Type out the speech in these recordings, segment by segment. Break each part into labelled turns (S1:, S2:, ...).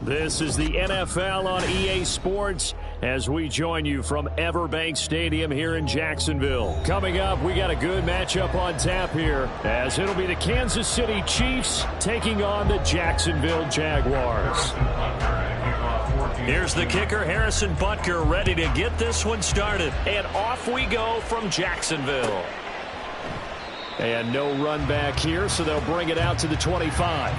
S1: This is the NFL on EA Sports as we join you from Everbank Stadium here in Jacksonville. Coming up, we got a good matchup on tap here as it'll be the Kansas City Chiefs taking on the Jacksonville Jaguars. Here's the kicker, Harrison Butker, ready to get this one started. And off we go from Jacksonville. And no run back here, so they'll bring it out to the 25.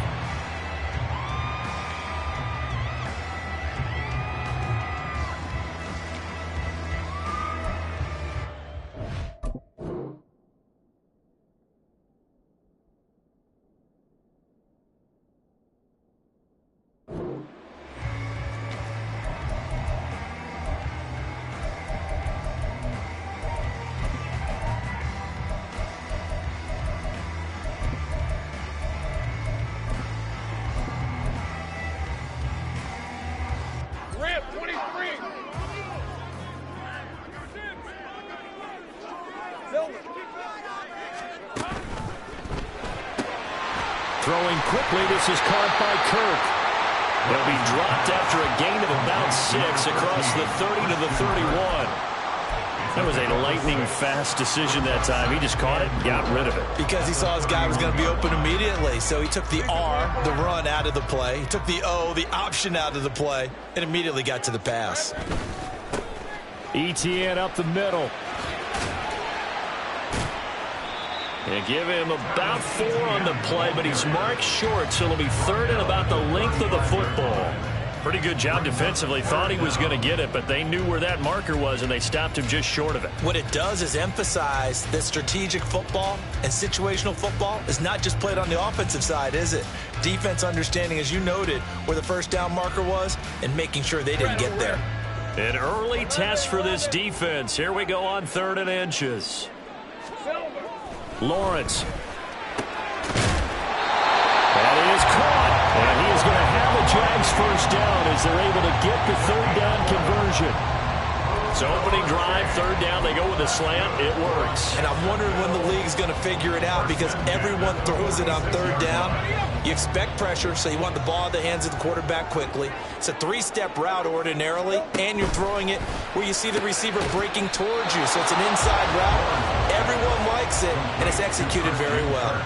S1: Throwing quickly, this is caught by Kirk. He'll be dropped after a gain of about 6 across the 30 to the 31. That was a lightning-fast decision that time. He just caught it and got rid of it.
S2: Because he saw his guy was going to be open immediately. So he took the R, the run, out of the play. He took the O, the option, out of the play, and immediately got to the pass.
S1: ETN up the middle. And give him about 4 on the play, but he's marked short, so it'll be 3rd and about the length of the football. Pretty good job defensively. Thought he was going to get it, but they knew where that marker was, and they stopped him just short of it.
S2: What it does is emphasize that strategic football and situational football is not just played on the offensive side, is it? Defense understanding, as you noted, where the first down marker was and making sure they didn't get there.
S1: An early test for this defense. Here we go on 3rd and inches. Lawrence. That is caught. And he is going to have a Jags first down as they're able to get the 3rd down conversion. So opening drive, 3rd down, they go with a slant. It works.
S2: And I'm wondering when the league's going to figure it out because everyone throws it on 3rd down. You expect pressure, so you want the ball in the hands of the quarterback quickly. It's a 3-step route ordinarily, and you're throwing it where you see the receiver breaking towards you. So it's an inside route. Everyone likes it, and it's executed very well.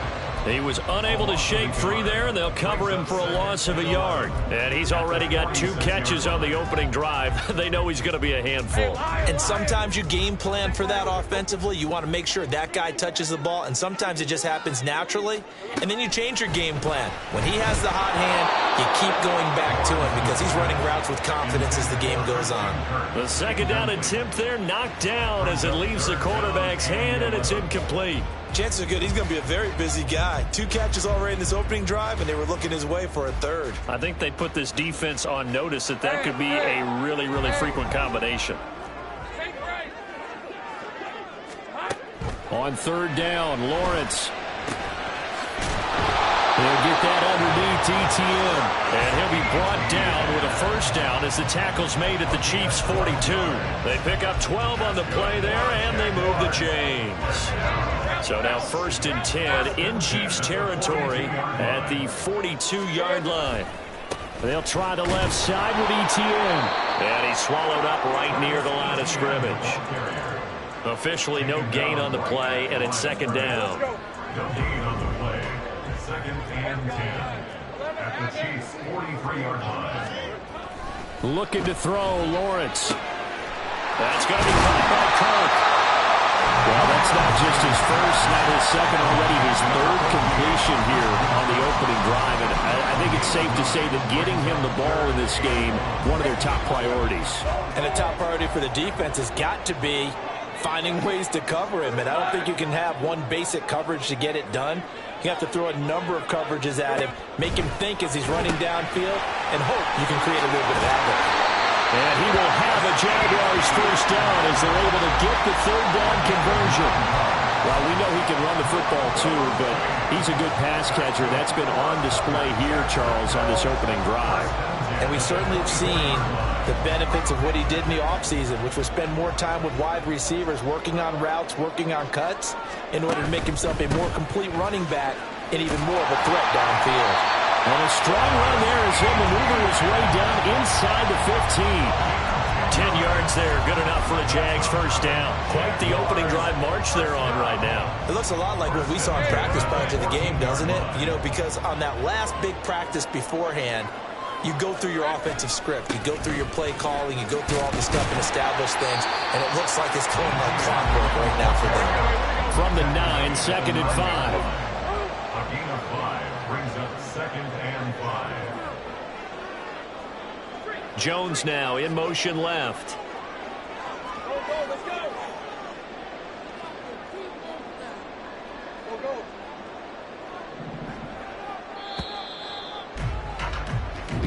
S1: He was unable to shake free there, and they'll cover him for a loss of a yard. And he's already got 2 catches on the opening drive. They know he's going to be a handful.
S2: And sometimes you game plan for that offensively. You want to make sure that guy touches the ball, and sometimes it just happens naturally. And then you change your game plan. When he has the hot hand, you keep going back to him because he's running routes with confidence as the game goes on.
S1: The 2nd down attempt there knocked down as it leaves the quarterback's hand, and it's incomplete.
S2: Chances are good he's going to be a very busy guy. 2 catches already in this opening drive, and they were looking his way for a 3rd.
S1: I think they put this defense on notice that could be a really, really frequent combination. On 3rd down, Lawrence. He'll get that underneath ETN. And he'll be brought down with a first down as the tackle's made at the Chiefs' 42. They pick up 12 on the play there, and they move the chains. So now 1st and 10 in Chiefs territory at the 42-yard line. They'll try the left side with ETN. And he's swallowed up right near the line of scrimmage. Officially no gain on the play, and it's 2nd down.
S3: No gain on the play. 2nd and 10 at the Chiefs' 43-yard line.
S1: Looking to throw, Lawrence. That's going to be caught by Kirk. Well, that's not just his first, not his second, already his 3rd completion here on the opening drive. And I think it's safe to say that getting him the ball in this game, one of their top priorities.
S2: And a top priority for the defense has got to be finding ways to cover him. And I don't think you can have one basic coverage to get it done. You have to throw a number of coverages at him, make him think as he's running downfield, and hope you can create a little bit of havoc.
S1: And he will have a Jaguars first down as they're able to get the 3rd down conversion. Well, we know he can run the football too, but he's a good pass catcher. That's been on display here, Charles, on this opening drive.
S2: And we certainly have seen the benefits of what he did in the offseason, which was spend more time with wide receivers, working on routes, working on cuts, in order to make himself a more complete running back and even more of a threat downfield.
S1: And a strong run there as he'll maneuver his way down inside the 15. 10 yards there, good enough for a Jags first down. Quite the opening drive march they're on right now.
S2: It looks a lot like what we saw in practice prior to the game, doesn't it? You know, because on that last big practice beforehand, you go through your offensive script. You go through your play calling. You go through all the stuff and establish things. And it looks like it's going like clockwork right now for them.
S1: From the 9, 2nd and 5.
S3: A gain of 5 brings up 2nd and 5.
S1: Jones now in motion left.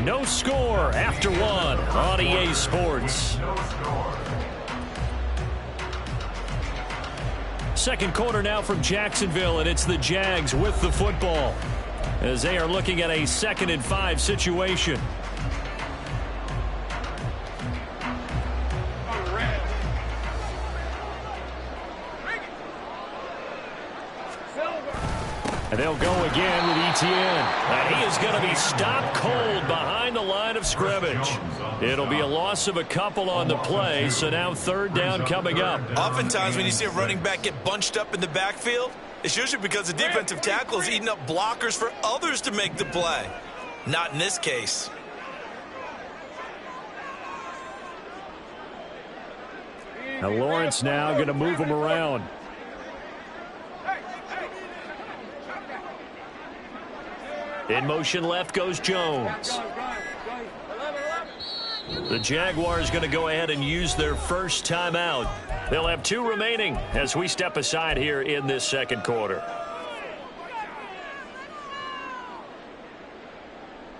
S1: No score after 1 on EA Sports.
S3: No score.
S1: Second quarter now from Jacksonville, and it's the Jags with the football as they are looking at a 2nd and 5 situation. And they'll go again with Etienne. And he is going to be stopped cold behind the line of scrimmage. It'll be a loss of a couple on the play, so now 3rd down coming up.
S2: Oftentimes when you see a running back get bunched up in the backfield, it's usually because the defensive tackle is eating up blockers for others to make the play. Not in this case.
S1: Now Lawrence now going to move him around. In motion left goes Jones. The Jaguars going to go ahead and use their first timeout. They'll have 2 remaining as we step aside here in this second quarter.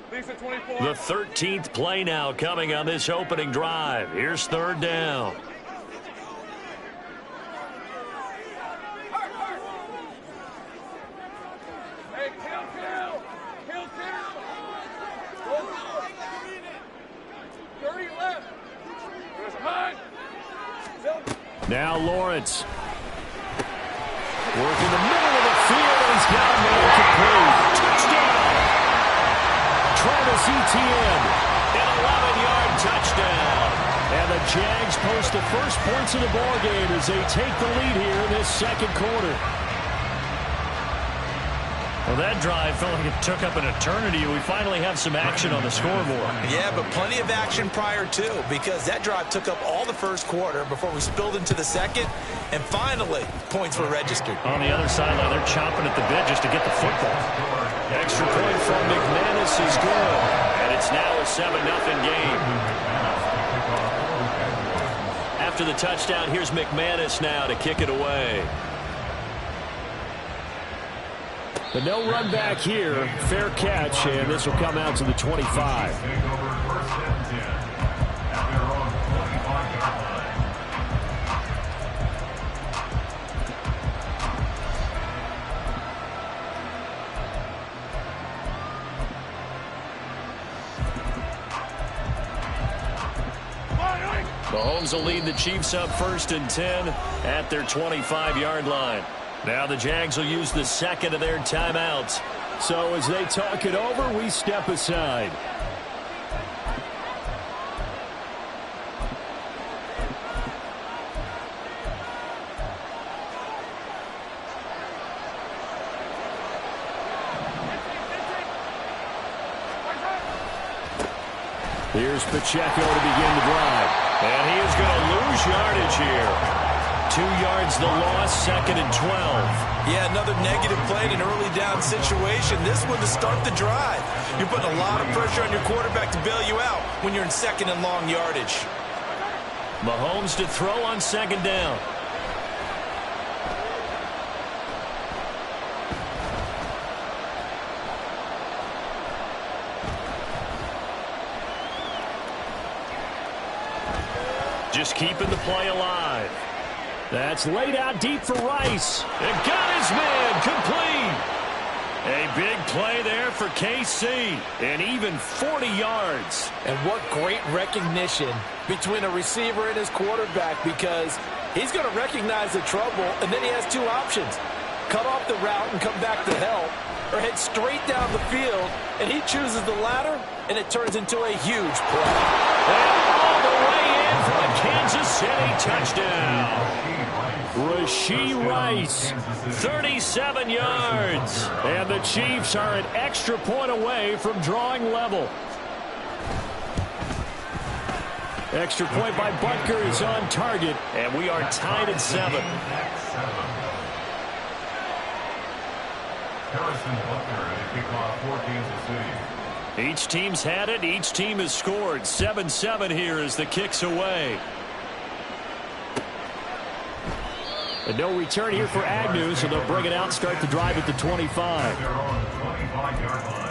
S1: The 13th play now coming on this opening drive. Here's 3rd down. Now Lawrence. Work in the middle of the field, and he's got a man complete. Touchdown! Travis Etienne, an 11-yard touchdown. And the Jags post the first points of the ballgame as they take the lead here in this second quarter. Well, that drive felt like it took up an eternity. We finally have some action on the scoreboard.
S2: Yeah, but plenty of action prior to, because that drive took up all the first quarter before we spilled into the second, and finally, points were registered.
S1: On the other sideline, they're chomping at the bit just to get the football. Extra point from McManus is good, and it's now a 7-0 game. After the touchdown, here's McManus now to kick it away. But no run back here. Fair catch, and this will come out to the 25. Mahomes will lead the Chiefs up 1st and 10 at their 25-yard line. Now the Jags will use the second of their timeouts. So as they talk it over, we step aside. Here's Pacheco to begin the drive. And he is going to lose yardage here. 2 yards the loss, 2nd and 12.
S2: Yeah, another negative play in an early down situation. This one to start the drive. You're putting a lot of pressure on your quarterback to bail you out when you're in 2nd and long yardage.
S1: Mahomes to throw on 2nd down. Just keeping the play alive. That's laid out deep for Rice. And got his man complete. A big play there for KC. And even 40 yards.
S4: And what great recognition between a receiver and his quarterback, because he's going to recognize the trouble, and then he has 2 options. Cut off the route and come back to help, or head straight down the field, and he chooses the latter, and it turns into a huge play.
S1: And all the way in for a Kansas City touchdown. Rashee Rice, 37 yards. And the Chiefs are an extra point away from drawing level. Extra point by Butker is on target, and we are tied at 7.
S3: Harrison Butker at kickoff for Kansas City.
S1: Each team's had it. Each team has scored. 7-7 here as the kick's away. And no return here for Agnew, so they'll bring it out and start the drive at the 25.
S3: They're on the 25-yard line.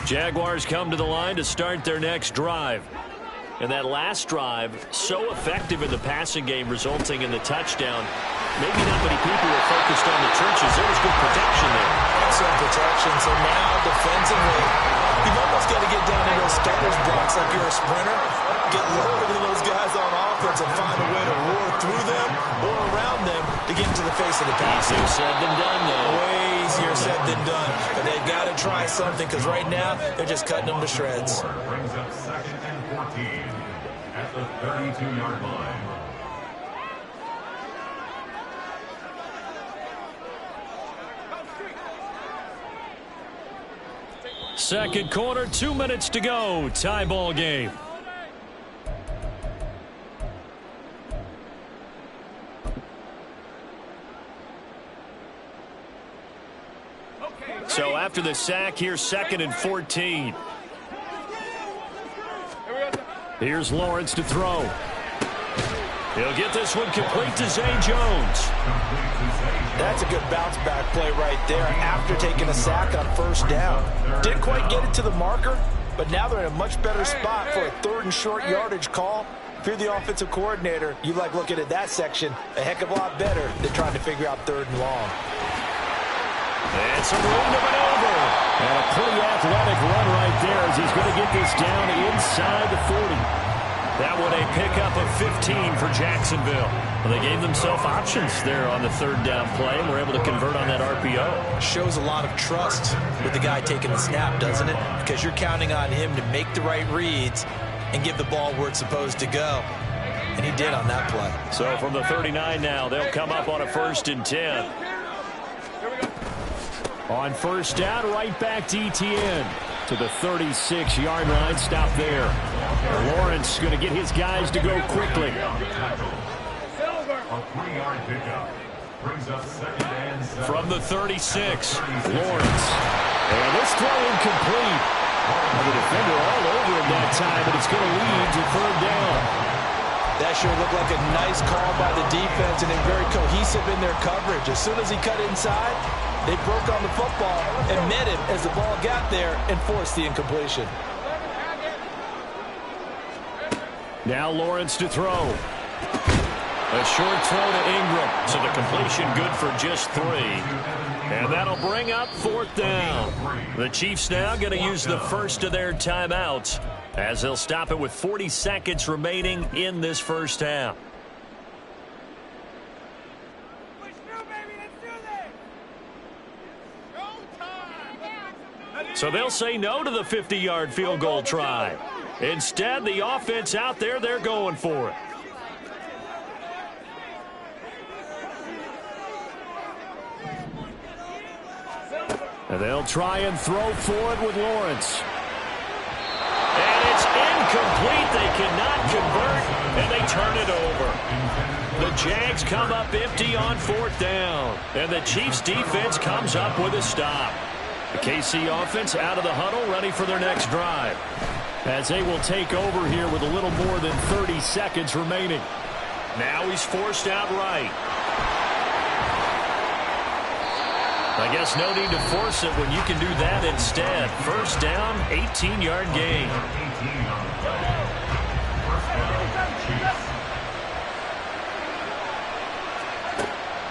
S1: Jaguars come to the line to start their next drive. And that last drive, so effective in the passing game, resulting in the touchdown. Maybe not many people were focused on the trenches. There was good protection there.
S2: Excellent protection. So now, defensively, you've almost got to get down to those starters blocks like you're a sprinter. Get lower than those guys on offense and find a way to roar through them or around them to get into the face of the pass.
S1: Easier said than done, though.
S2: Way easier said than done. But they've got to try something because right now, they're just cutting them to shreds.
S3: Brings up 2nd and 14 at the 32-yard line.
S1: Second quarter, 2 minutes to go. Tie ball game. So after the sack, here's 2nd and 14. Here's Lawrence to throw. He'll get this one complete to Zay Jones.
S2: That's a good bounce back play right there after taking a sack on first down. Didn't quite get it to the marker, but now they're in a much better spot for a 3rd and short yardage call. If you're the offensive coordinator, you like looking at that section a heck of a lot better than trying to figure out 3rd and long.
S1: And some room to maneuver. And a pretty athletic run right there as he's going to get this down inside the 40. That one a pickup of 15 for Jacksonville. Well, they gave themselves options there on the 3rd down play and were able to convert on that RPO.
S2: Shows a lot of trust with the guy taking the snap, doesn't it? Because you're counting on him to make the right reads and give the ball where it's supposed to go. And he did on that play.
S1: So from the 39 now, they'll come up on a 1st and 10. On first down, right back to ETN. To the 36-yard line, stop there. Lawrence going to get his guys to go quickly.
S3: A 3-yard pickup brings up 2nd and 7.
S1: From the 36, Lawrence. And this throw incomplete. The defender all over him that time, but it's going to lead to 3rd down.
S2: That sure looked like a nice call by the defense, and they're very cohesive in their coverage. As soon as he cut inside, they broke on the football and met him as the ball got there and forced the incompletion.
S1: Now Lawrence to throw. A short throw to Ingram. So the completion good for just 3. And that'll bring up 4th down. The Chiefs now going to use the first of their timeouts as they'll stop it with 40 seconds remaining in this first half. So they'll say no to the 50-yard field goal try. Instead, the offense out there, they're going for it. And they'll try and throw for it with Lawrence. And it's incomplete. They cannot convert, and they turn it over. The Jags come up empty on 4th down. And the Chiefs' defense comes up with a stop. The KC offense out of the huddle, ready for their next drive. As they will take over here with a little more than 30 seconds remaining. Now he's forced out right. I guess no need to force it when you can do that instead. First down, 18-yard gain.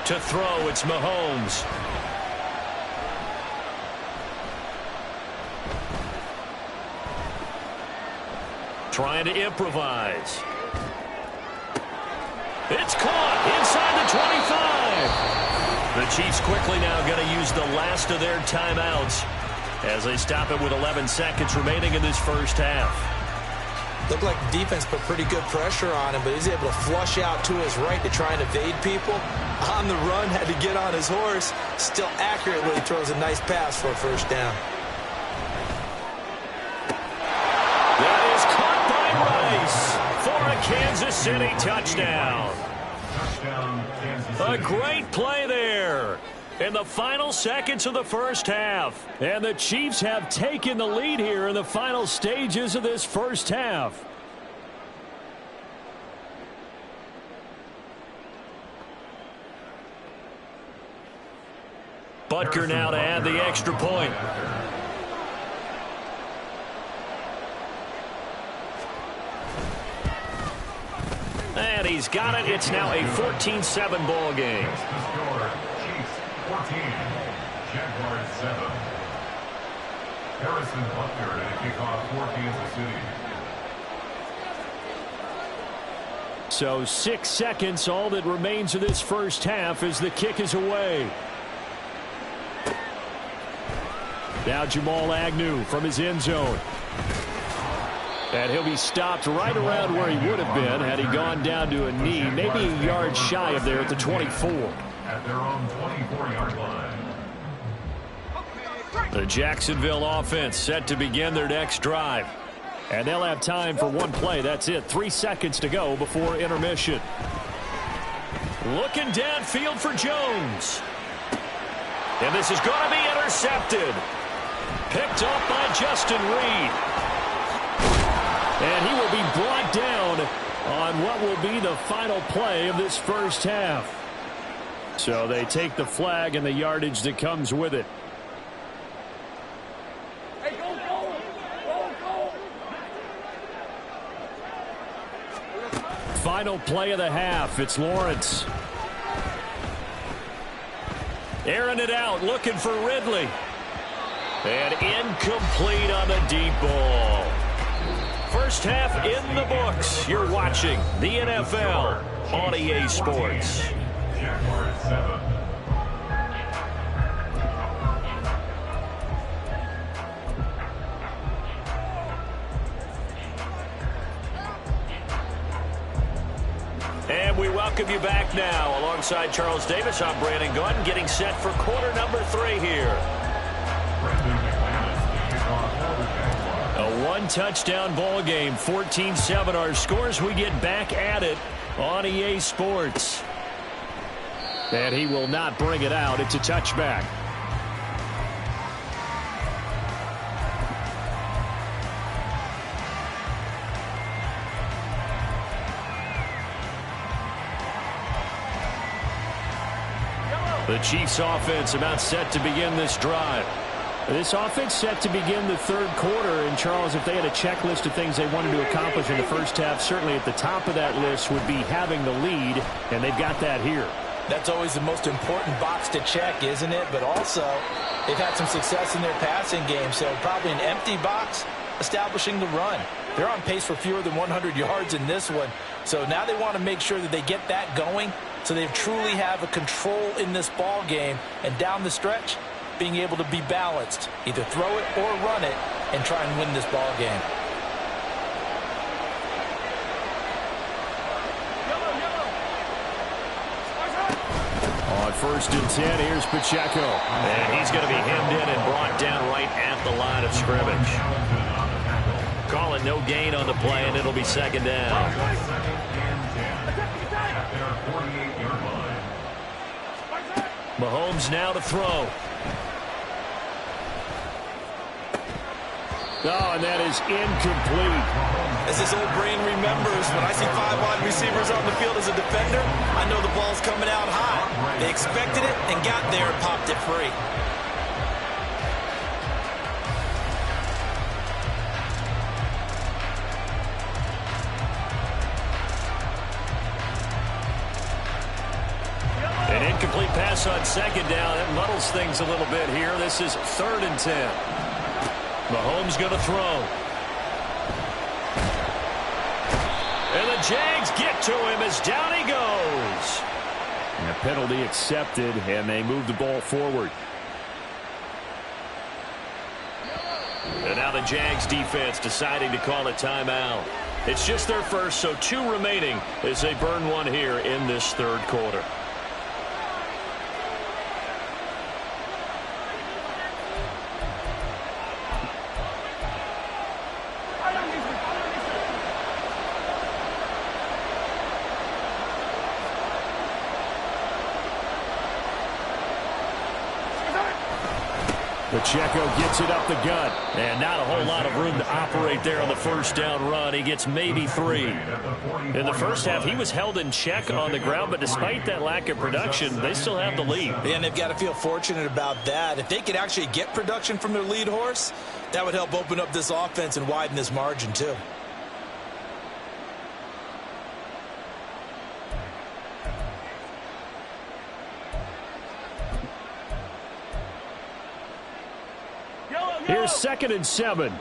S1: To throw, it's Mahomes. Trying to improvise. It's caught inside the 25. The Chiefs quickly now going to use the last of their timeouts as they stop it with 11 seconds remaining in this first half.
S2: Looked like the defense put pretty good pressure on him, but he's able to flush out to his right to try and evade people. On the run, had to get on his horse. Still accurately throws a nice pass for a first down.
S1: That is caught by Rice for a Kansas City touchdown. A great play there in the final seconds of the first half. And the Chiefs have taken the lead here in the final stages of this first half. Butker now to add the extra point. And he's got it. It's now a 14-7 ball game.
S3: Chiefs 14, Jaguars 7. Harrison Butker to kickoff for Kansas City.
S1: So 6 seconds, all that remains of this first half as the kick is away. Now Jamal Agnew from his end zone. And he'll be stopped right around where he would have been had he gone down to a knee, maybe a yard shy of there at the 24.
S3: At their own 24-yard line.
S1: The Jacksonville offense set to begin their next drive. And they'll have time for one play. That's it. 3 seconds to go before intermission. Looking downfield for Jones. And this is going to be intercepted. Picked up by Justin Reed. And he will be brought down on what will be the final play of this first half. So they take the flag and the yardage that comes with it. Final play of the half. It's Lawrence. Airing it out, looking for Ridley. And incomplete on the deep ball. First half in the books. You're watching the NFL on EA Sports.
S3: Jaguars 7.
S1: And we welcome you back now. Alongside Charles Davis, I'm Brandon Gunn, getting set for quarter number 3 here. A one-touchdown ball game, 14-7 our scores. We get back at it on EA Sports. And he will not bring it out. It's a touchback. The Chiefs offense about set to begin this drive. This offense set to begin the third quarter. And, Charles, if they had a checklist of things they wanted to accomplish in the first half, certainly at the top of that list would be having the lead, and they've got that here.
S4: That's always the most important box to check, isn't it? But also, they've had some success in their passing game, so probably an empty box establishing the run. They're on pace for fewer than 100 yards in this one, so now they want to make sure that they get that going so they truly have a control in this ball game, and down the stretch, being able to be balanced, either throw it or run it, and try and win this ball game.
S1: On 1st and 10, here's Pacheco. And he's going to be hemmed in and brought down right at the line of scrimmage. Calling no gain on the play, and it'll be second down. Mahomes now to throw. Oh, and that is incomplete.
S2: As his old brain remembers, when I see 5 wide receivers on the field as a defender, I know the ball's coming out high. They expected it and got there and popped it free.
S1: An incomplete pass on second down. That muddles things a little bit here. This is 3rd and 10. Mahomes going to throw. And the Jags get to him as down he goes.
S5: And a
S1: penalty accepted, and they move the ball forward. And now the Jags defense deciding to call a timeout. It's just their first, so 2 remaining as they burn one here in this third quarter. Pacheco gets it up the gut, and not a whole lot of room to operate there on the first down run. He gets maybe 3. In the first half, he was held in check on the ground, but despite that lack of production, they still have the lead.
S2: And they've got to feel fortunate about that. If they could actually get production from their lead horse, that would help open up this offense and widen this margin too.
S1: Here's 2nd and 7.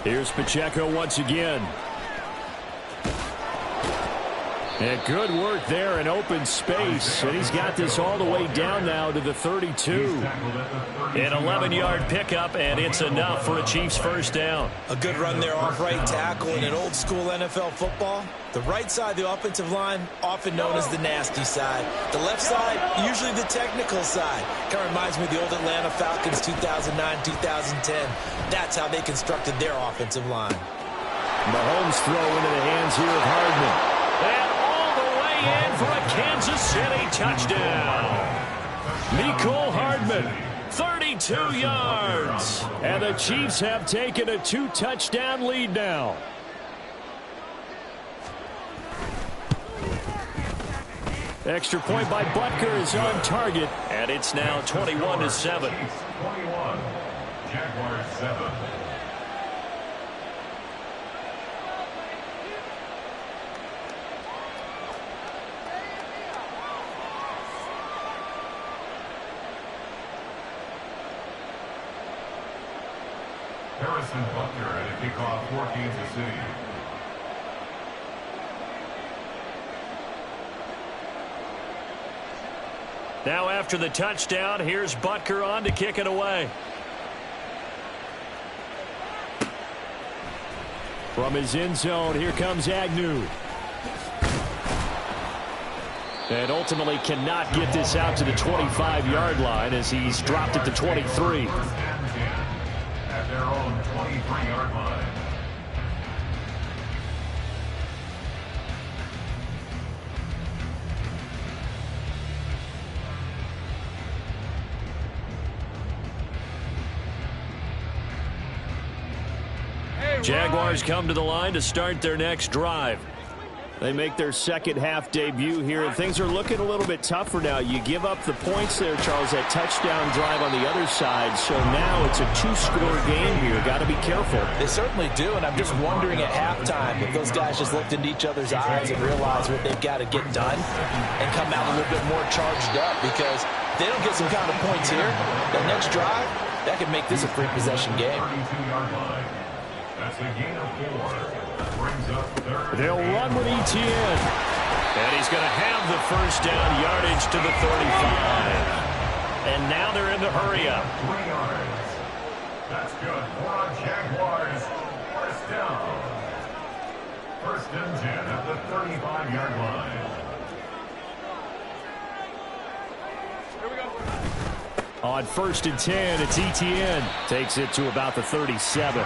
S1: Here's Pacheco once again. And good work there in open space. And he's got this all the way down now to the 32. An 11-yard pickup, and it's enough for a Chiefs first down.
S2: A good run there off right tackle in an old school NFL football. The right side of the offensive line, often known as the nasty side. The left side, usually the technical side. Kind of reminds me of the old Atlanta Falcons 2009-2010. That's how they constructed their offensive line.
S1: Mahomes throw into the hands here of Hardman. And all the way in for a Kansas City touchdown. Mecole Hardman, 32 yards. And the Chiefs have taken a 2-touchdown lead now. Extra point by Butker is on target, and it's now 21-7.
S3: 21, Jaguars 7. Harrison Butker at a kickoff for Kansas City.
S1: Now after the touchdown, here's Butker on to kick it away. From his end zone, here comes Agnew. And ultimately cannot get this out to the 25-yard line as he's dropped at the 23.
S3: At their own 23-yard line.
S1: Jaguars come to the line to start their next drive. They make their second half debut here, and things are looking a little bit tougher now. You give up the points there, Charles, that touchdown drive on the other side. So now it's a 2-score game here. Got to be careful.
S4: They certainly do, and I'm just wondering at halftime if those guys just looked into each other's eyes and realized what they've got to get done and come out a little bit more charged up, because if they don't get some kind of points here, that next drive, that could make this a free-possession game.
S3: 32-yard line. That's a gain of 4. Brings up third.
S1: They'll run with Etienne. And he's going to have the first down yardage to the 35. And now they're in the hurry-up.
S3: 3 yards. That's good for a Jaguars. First down. 1st and 10 at the 35-yard line.
S1: On 1st and 10, it's Etienne. Takes it to about the 37.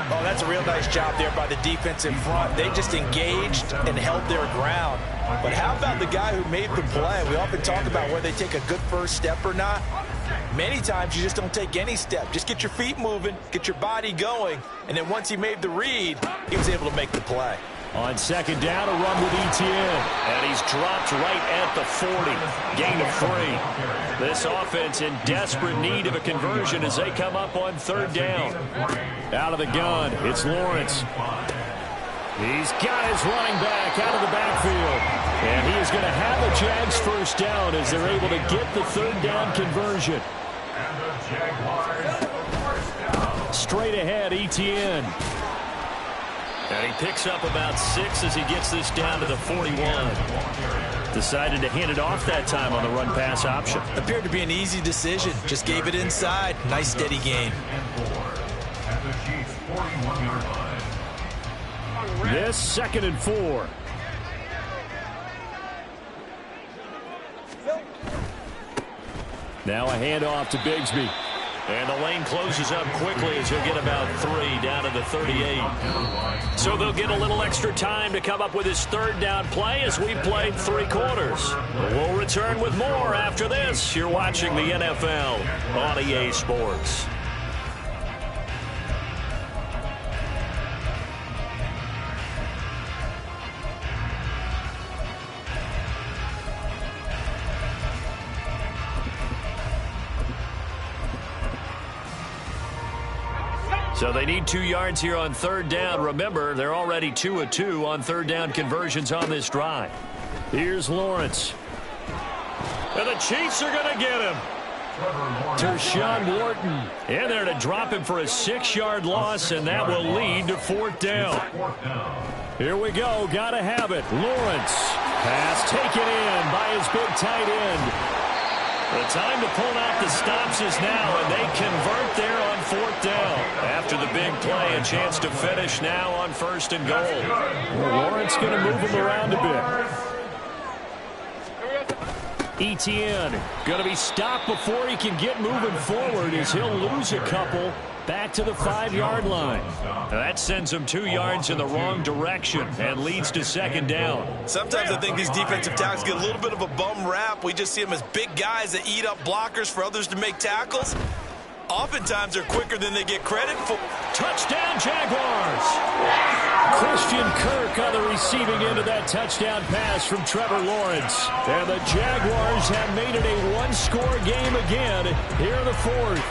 S2: Oh, that's a real nice job there by the defense in front. They just engaged and held their ground. But how about the guy who made the play? We often talk about whether they take a good first step or not. Many times you just don't take any step. Just get your feet moving, get your body going, and then once he made the read, he was able to make the play.
S1: On 2nd down, a run with Etienne. And he's dropped right at the 40. Gain of 3. This offense in desperate need of a conversion as they come up on 3rd down. Out of the gun, it's Lawrence. He's got his running back out of the backfield. And he is going to have a Jags first down as they're able to get the third down conversion.
S3: And the Jaguars first down.
S1: Straight ahead, Etienne. And he picks up about 6 as he gets this down to the 41. Decided to hand it off that time on the run-pass option.
S2: Appeared to be an easy decision. Just gave it inside. Nice steady gain.
S3: At the Chiefs' 41-yard line.
S1: This 2nd and 4. Now a handoff to Bigsby. And the lane closes up quickly as he'll get about 3 down to the 38. So they'll get a little extra time to come up with his third down play as we played 3 quarters. We'll return with more after this. You're watching the NFL on EA Sports. So they need 2 yards here on third down. Remember, they're already 2 of 2 on third down conversions on this drive. Here's Lawrence. And the Chiefs are going to get him. Tershawn Wharton in there to drop him for a 6-yard loss, and that will lead to 4th down. Here we go. Got to have it. Lawrence. Pass taken in by his big tight end. The time to pull out the stops is now, and they convert there on 4th down. After the big play, a chance to finish now on 1st and goal. Well, Lawrence going to move him around a bit. Etienne going to be stopped before he can get moving forward as he'll lose a couple back to the 5-yard line. Now that sends him 2 yards in the wrong direction and leads to 2nd down.
S2: Sometimes I think these defensive tackles get a little bit of a bum rap. We just see them as big guys that eat up blockers for others to make tackles. Oftentimes they're quicker than they get credit for.
S1: Touchdown, Jaguars! Christian Kirk on the receiving end of that touchdown pass from Trevor Lawrence. And the Jaguars have made it a 1-score game again here in the 4th.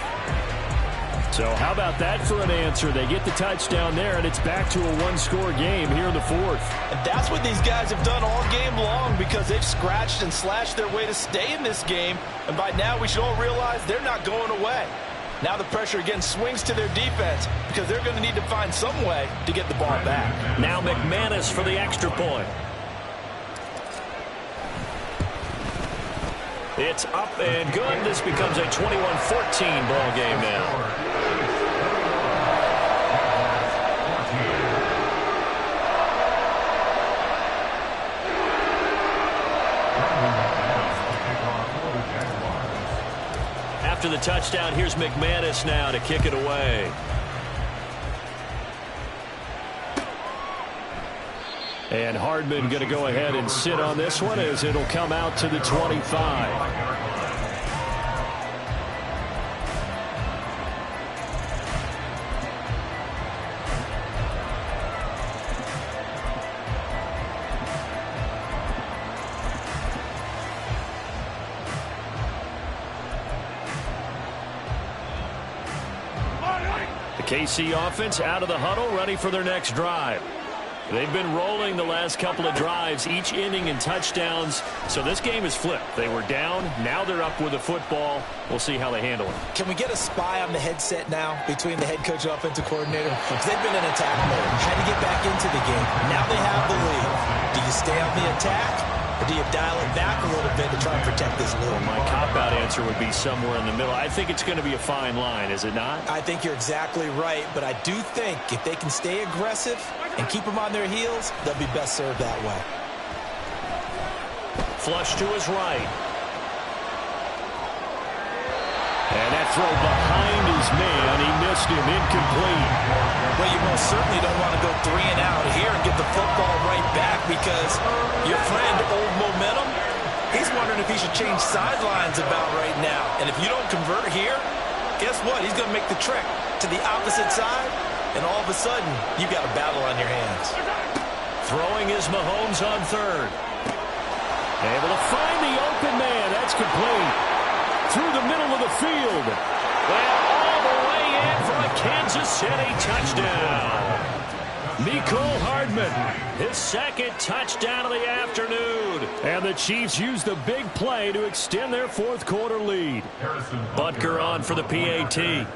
S1: So how about that for an answer? They get the touchdown there, and it's back to a 1-score game here in the 4th.
S4: And that's what these guys have done all game long because they've scratched and slashed their way to stay in this game. And by now we should all realize they're not going away. Now the pressure again swings to their defense because they're going to need to find some way to get the ball back.
S1: Now McManus for the extra point. It's up and good. This becomes a 21-14 ball game now. After the touchdown, here's McManus now to kick it away. And Hardman going to go ahead and sit on this one as it'll come out to the 25. The KC offense out of the huddle, ready for their next drive. They've been rolling the last couple of drives, each inning in touchdowns. So this game is flipped. They were down. Now they're up with the football. We'll see how they handle it.
S4: Can we get a spy on the headset now between the head coach and offensive coordinator? Because they've been in attack mode. Had to get back into the game. Now they have the lead. Do you stay on the attack? Or do you dial it back a little bit to try and protect this lead?
S1: Well, my cop-out answer would be somewhere in the middle. I think it's going to be a fine line, is it not?
S4: I think you're exactly right, but I do think if they can stay aggressive and keep them on their heels, they'll be best served that way.
S1: Flush to his right. And that throw behind his man, he missed him, incomplete.
S2: Well, you most certainly don't want to go 3 and out here and get the football right back because your friend, Old Momentum, he's wondering if he should change sidelines about right now. And if you don't convert here, guess what? He's going to make the trek to the opposite side, and all of a sudden, you got a battle on your hands.
S1: Throwing is Mahomes on third. Able to find the open man. That's complete. Through the middle of the field. And all the way in for a Kansas City touchdown. Mecole Hardman, his second touchdown of the afternoon. And the Chiefs use the big play to extend their fourth quarter lead. Butker on for the PAT.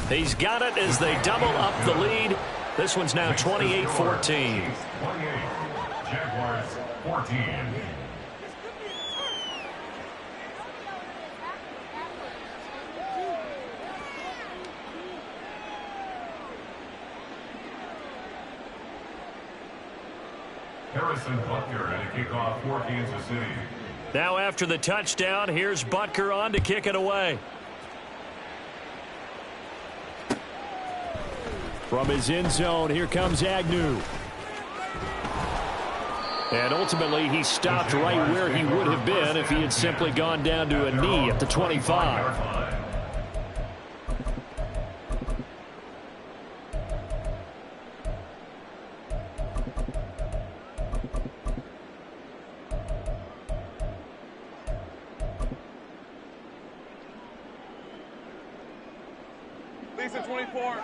S1: He's got it as they double up the lead. This one's now 28-14.
S3: 28. Jaguars 14. Harrison Butker and a kickoff for Kansas City.
S1: Now after the touchdown, here's Butker on to kick it away. From his end zone, here comes Agnew. And ultimately, he stopped right where he would have been if he had simply gone down to a knee at the 25.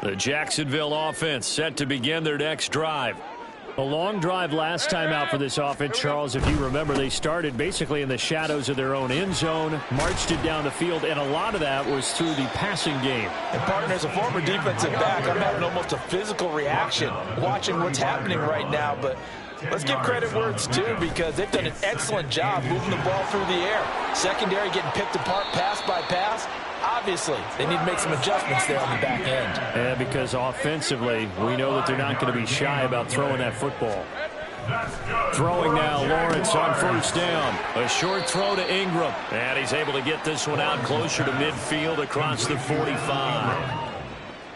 S1: The Jacksonville offense set to begin their next drive. A long drive last time out for this offense, Charles. If you remember, they started basically in the shadows of their own end zone, marched it down the field, and a lot of that was through the passing game.
S4: And partner, as a former defensive back, I'm having almost a physical reaction watching what's happening right now. But let's give credit where it's due, because they've done an excellent job moving the ball through the air. Secondary getting picked apart pass by pass. Obviously, they need to make some adjustments there on the back end.
S1: Yeah, because offensively, we know that they're not going to be shy about throwing that football. Throwing now, Lawrence on first down. A short throw to Ingram. And he's able to get this one out closer to midfield across the 45.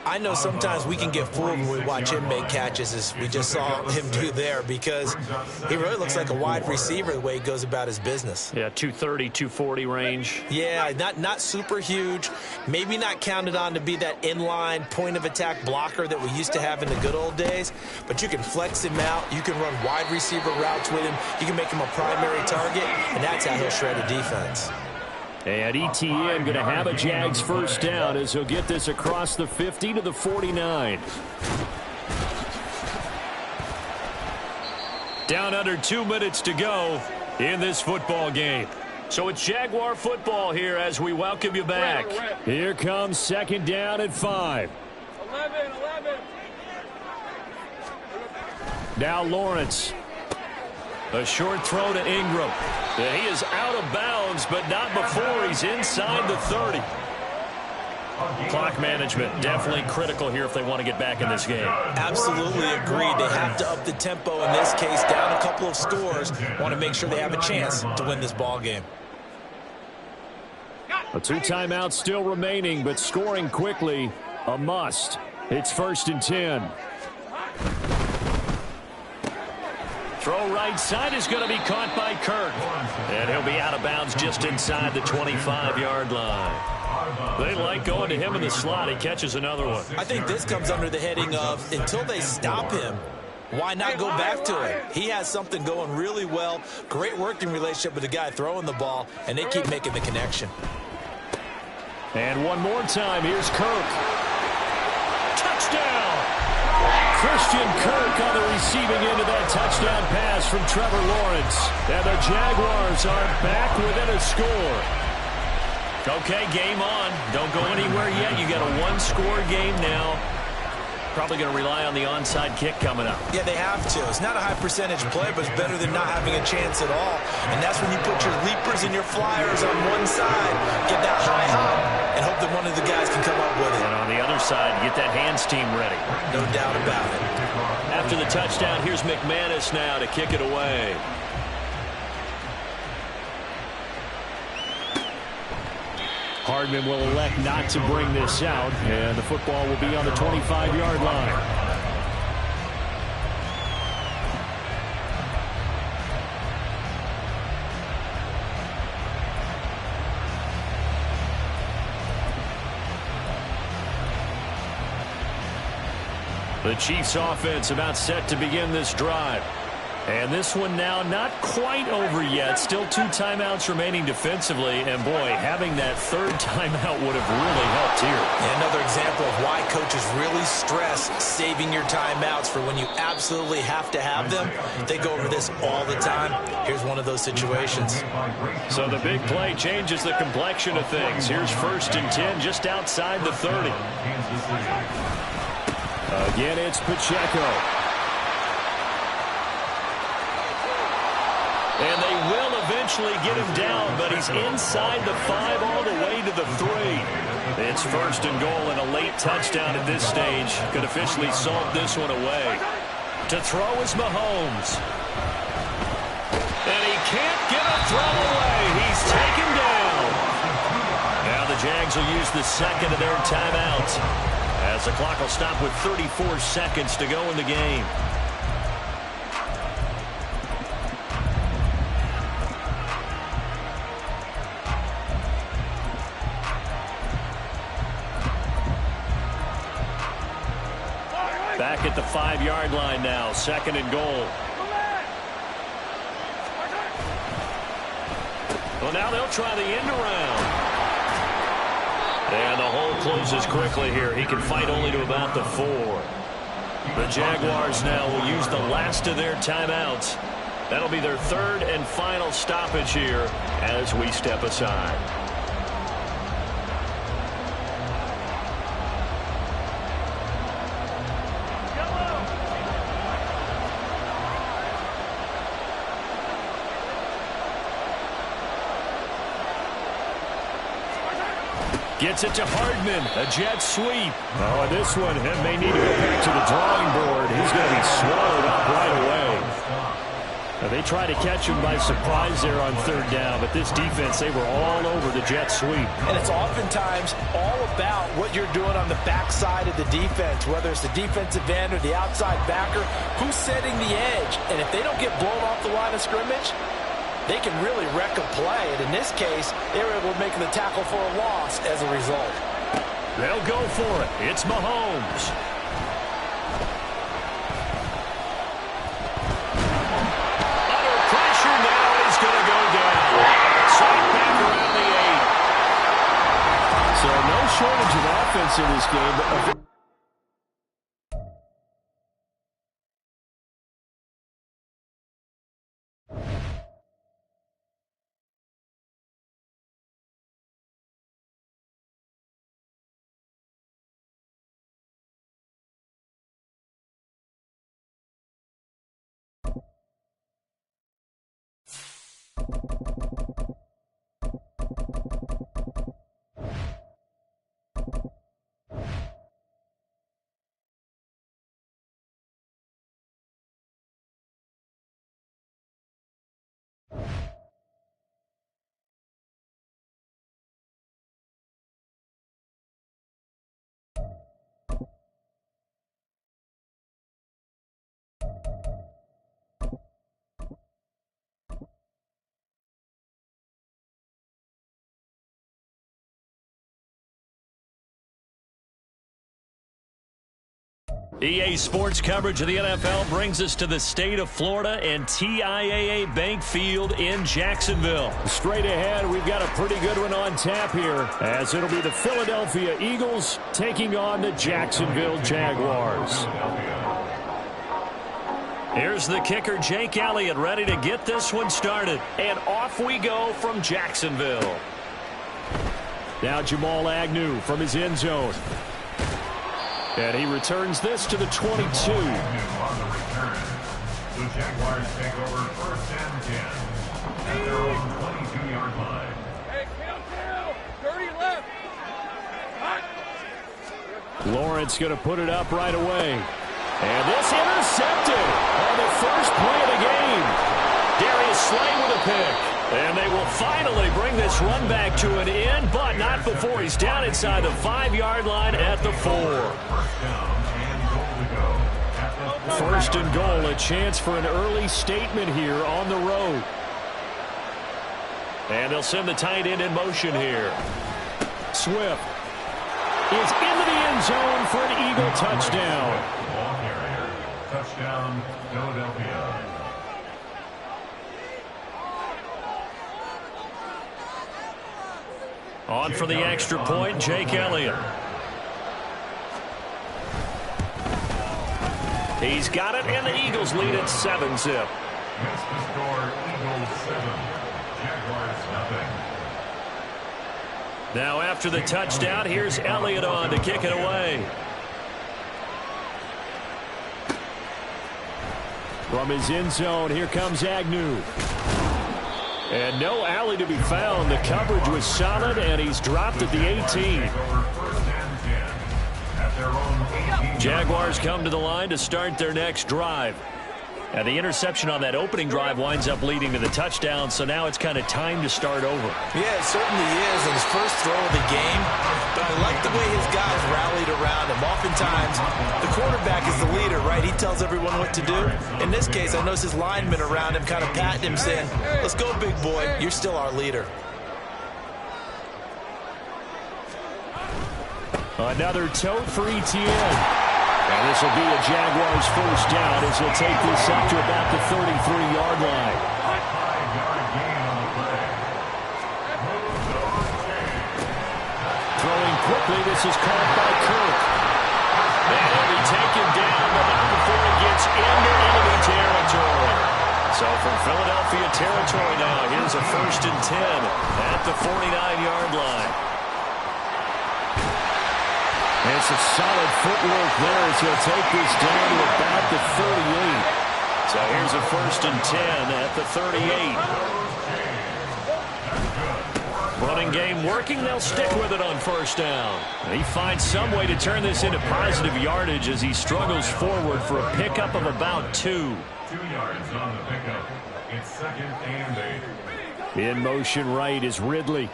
S2: I know sometimes we can get fooled when we watch him make catches, as we just saw him do there, because he really looks like a wide receiver the way he goes about his business.
S1: Yeah, 230, 240 range.
S2: Yeah, not super huge. Maybe not counted on to be that inline point-of-attack blocker that we used to have in the good old days, but you can flex him out. You can run wide receiver routes with him. You can make him a primary target, and that's how he'll shred a defense.
S1: And ETN going to have a Jags first down as he'll get this across the 50 to the 49. Down under 2 minutes to go in this football game. So it's Jaguar football here as we welcome you back. Here comes second down at 5.
S5: 11.
S1: Now Lawrence. A short throw to Ingram. He is out of bounds, but not before he's inside the 30. Clock management definitely critical here if they want to get back in this game.
S2: Absolutely agreed. They have to up the tempo in this case, down a couple of scores. Want to make sure they have a chance to win this ball game.
S1: A 2 timeouts still remaining, but scoring quickly, a must. It's 1st and 10. Throw right side is going to be caught by Kirk. And he'll be out of bounds just inside the 25-yard line. They like going to him in the slot. He catches another one.
S2: I think this comes under the heading of, until they stop him, why not go back to it? He has something going really well. Great working relationship with the guy throwing the ball, and they keep making the connection.
S1: And one more time, here's Kirk. Touchdown! Christian Kirk on the receiving end of that touchdown pass from Trevor Lawrence. And the Jaguars are back within a score. Okay, game on. Don't go anywhere yet. You got a one-score game now. Probably going to rely on the onside kick coming up.
S2: Yeah, they have to. It's not a high percentage play, but it's better than not having a chance at all. And that's when you put your leapers and your flyers on one side, get that high hop, and hope that one of the guys can come up with it.
S1: And on the other side, get that hands team ready.
S2: No doubt about it.
S1: After the touchdown, here's McManus now to kick it away. Hardman will elect not to bring this out, and the football will be on the 25-yard line. The Chiefs offense about set to begin this drive. And this one now not quite over yet. Still 2 timeouts remaining defensively. And, boy, having that third timeout would have really helped here.
S2: And another example of why coaches really stress saving your timeouts for when you absolutely have to have them. They go over this all the time. Here's one of those situations.
S1: So the big play changes the complexion of things. Here's 1st and 10 just outside the 30. Again, it's Pacheco. And they will eventually get him down, but he's inside the 5 all the way to the 3. It's 1st and goal and a late touchdown at this stage. Could officially salt this one away. To throw is Mahomes. And he can't get a throw away. He's taken down. Now the Jags will use the second of their timeout, as the clock will stop with 34 seconds to go in the game. Back at the 5-yard line now, 2nd and goal. Well, now they'll try the end around. And the hole closes quickly here. He can fight only to about the 4. The Jaguars now will use the last of their timeouts. That'll be their 3rd and final stoppage here as we step aside. Gets it to Hardman, a jet sweep. Oh, and this one may need to go back to the drawing board. He's going to be swallowed up right away. Now, they try to catch him by surprise there on 3rd down, but this defense, they were all over the jet sweep.
S4: And it's oftentimes all about what you're doing on the backside of the defense, whether it's the defensive end or the outside backer, who's setting the edge. And if they don't get blown off the line of scrimmage, they can really wreck a play. And in this case, they were able to make the tackle for a loss as a result.
S1: They'll go for it. It's Mahomes. Under pressure now, he's going to go down. Sacked back around the 8. So no shortage of offense in this game, but EA Sports coverage of the NFL brings us to the state of Florida and TIAA Bank Field in Jacksonville. Straight ahead, we've got a pretty good one on tap here, as it'll be the Philadelphia Eagles taking on the Jacksonville Jaguars. Here's the kicker, Jake Elliott, ready to get this one started. And off we go from Jacksonville. Now Jamal Agnew from his end zone. And he returns this to the 22.
S3: On the return. The Jaguars take over 1st and 10 at their own 22-yard line.
S5: Hey, kill, 30 left.
S1: Lawrence going to put it up right away. And this intercepted on the first play of the game. Darius Slay with a pick. And they will finally bring this run back to an end, but not before he's down inside the 5-yard line at the 4. First and goal, a chance for an early statement here on the road. And they'll send the tight end in motion here. Swift is into the end zone for an Eagle touchdown.
S3: Ball carrier. Touchdown, Philadelphia.
S1: On for the extra point, Jake Elliott. He's got it, and the Eagles lead at 7-zip.
S3: That's the score, Eagles 7, Jaguars nothing.
S1: Now after the touchdown, here's Elliott on to kick it away. From his end zone, here comes Agnew. And no alley to be found. The coverage was solid, and he's dropped at the 18. Jaguars come to the line to start their next drive. And the interception on that opening drive winds up leading to the touchdown, so now it's kind of time to start over.
S2: Yeah, it certainly is, in his first throw of the game. But I like the way his guys rallied around him. Oftentimes, the quarterback is the leader, right? He tells everyone what to do. In this case, I notice his linemen around him kind of patting him, saying, let's go, big boy. You're still our leader.
S1: Another tote for ETN. And this will be a Jaguars first down as he'll take this up to about the 33-yard line.
S3: 5-yard gain on the play.
S1: Throwing quickly, this is caught by Kirk. And he'll be taken down, but not before he gets into enemy territory. So from Philadelphia territory now, here's a 1st and 10 at the 49-yard line. It's a solid footwork there as he'll take this down to about the 38. So here's a 1st and 10 at the 38. Running game working. They'll stick with it on 1st down. He finds some way to turn this into positive yardage as he struggles forward for a pickup of about 2.
S3: 2 yards on the pickup. It's 2nd and 8.
S1: In motion right is Ridley.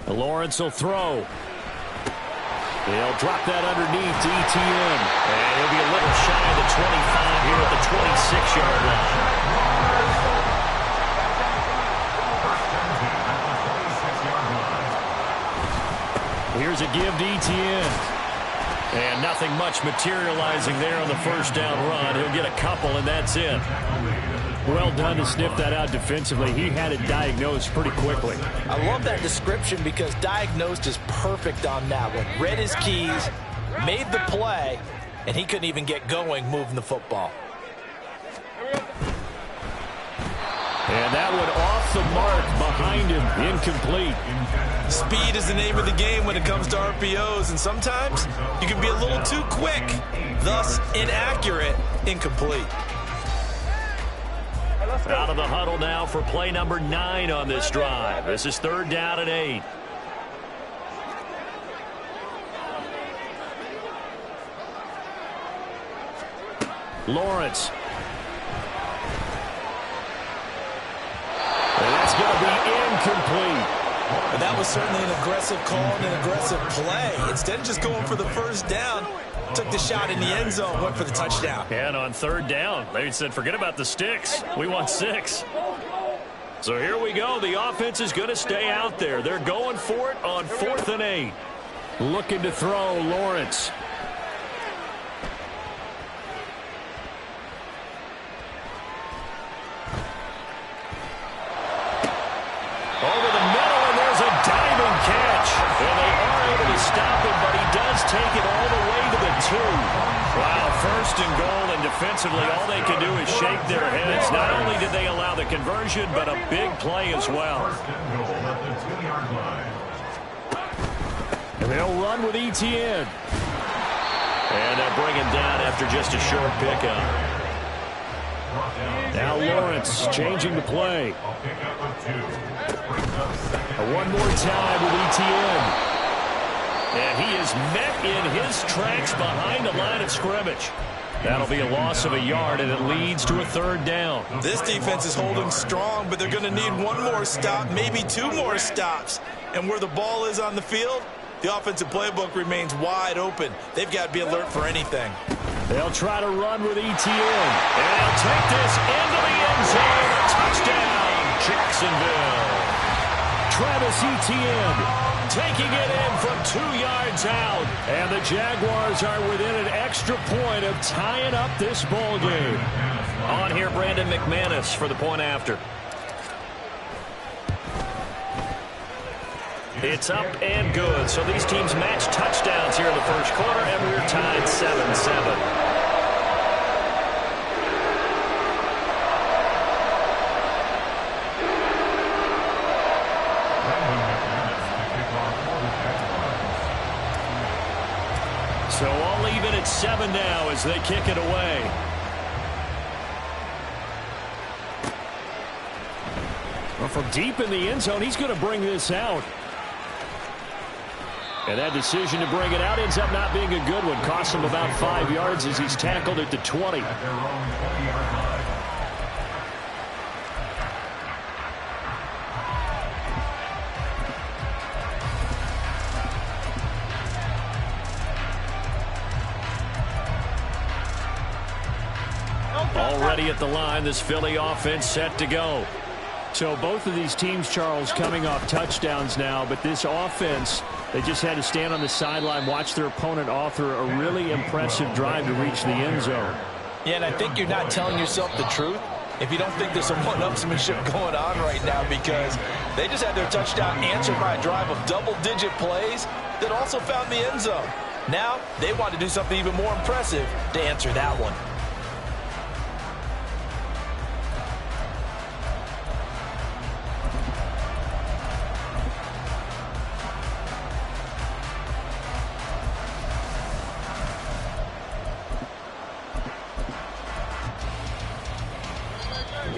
S1: Lawrence will throw. They'll drop that underneath to ETN. And he'll be a little shy of the 25 here at the 26-yard line. Here's a give to ETN. And nothing much materializing there on the 1st down run. He'll get a couple, and that's it. Well done to sniff that out defensively. He had it diagnosed pretty quickly.
S4: I love that description because diagnosed is perfect on that one. Read his keys, made the play, and he couldn't even get going moving the football.
S1: And that one off the mark behind him, incomplete.
S2: Speed is the name of the game when it comes to RPOs, and sometimes you can be a little too quick, thus inaccurate, incomplete.
S1: Out of the huddle now for play number 9 on this drive. This is 3rd down and 8. Lawrence. And that's going to be incomplete.
S2: But that was certainly an aggressive call and an aggressive play. Instead of just going for the 1st down, took the shot in the end zone, went for the touchdown.
S1: And on 3rd down, they said, forget about the sticks. We want 6. So here we go. The offense is going to stay out there. They're going for it on 4th and 8. Looking to throw, Lawrence. Over the middle, and there's a diving catch. And they are able to stop him, but he does take it all the way to the 2. Wow, 1st and goal, and defensively, all they can do is shake their heads. Not only did they allow the conversion, but a big play as well.
S3: 1st and goal at the 2-yard line.
S1: And they'll run with ETN. And they'll bring him down after just a short pickup. Now Lawrence changing the play. One more time with ETN. And he is met in his tracks behind the line of scrimmage. That'll be a loss of a yard, and it leads to a 3rd down.
S2: This defense is holding strong, but they're going to need one more stop, maybe 2 more stops. And where the ball is on the field, the offensive playbook remains wide open. They've got to be alert for anything.
S1: They'll try to run with ETN. And they'll take this into the end zone. A touchdown, Jacksonville. Travis Etienne taking it in from 2 yards out. And the Jaguars are within an extra point of tying up this ball game.
S6: On here, Brandon McManus for the point after. It's up and good. So these teams match touchdowns here in the first quarter, and we're tied 7-7.
S1: So all even at 7 now as they kick it away. Well, from deep in the end zone, he's going to bring this out. And that decision to bring it out ends up not being a good one. Costs him about 5 yards as he's tackled at the 20. Already at the line, this Philly offense set to go. So both of these teams, Charles, coming off touchdowns now, but this offense, they just had to stand on the sideline, watch their opponent author a really impressive drive to reach the end zone.
S4: Yeah, and I think you're not telling yourself the truth if you don't think there's some one-upsmanship going on right now, because they just had their touchdown answered by a drive of double-digit plays that also found the end zone. Now they want to do something even more impressive to answer that one.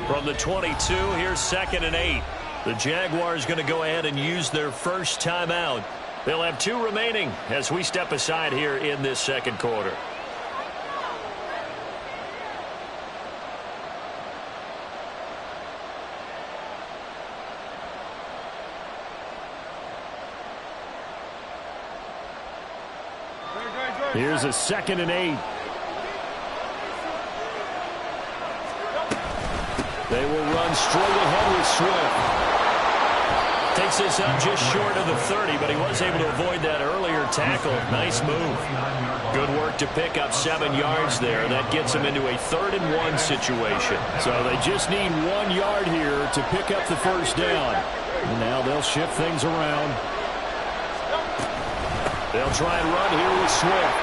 S1: From the 22, here's 2nd and 8. The Jaguars going to go ahead and use their first timeout. They'll have 2 remaining as we step aside here in this second quarter. Here's a 2nd and 8. They will run straight ahead with Swift. Takes this up just short of the 30, but he was able to avoid that earlier tackle. Nice move. Good work to pick up 7 yards there. That gets them into a 3rd and 1 situation. So they just need 1 yard here to pick up the first down. And now they'll shift things around. They'll try and run here with Swift.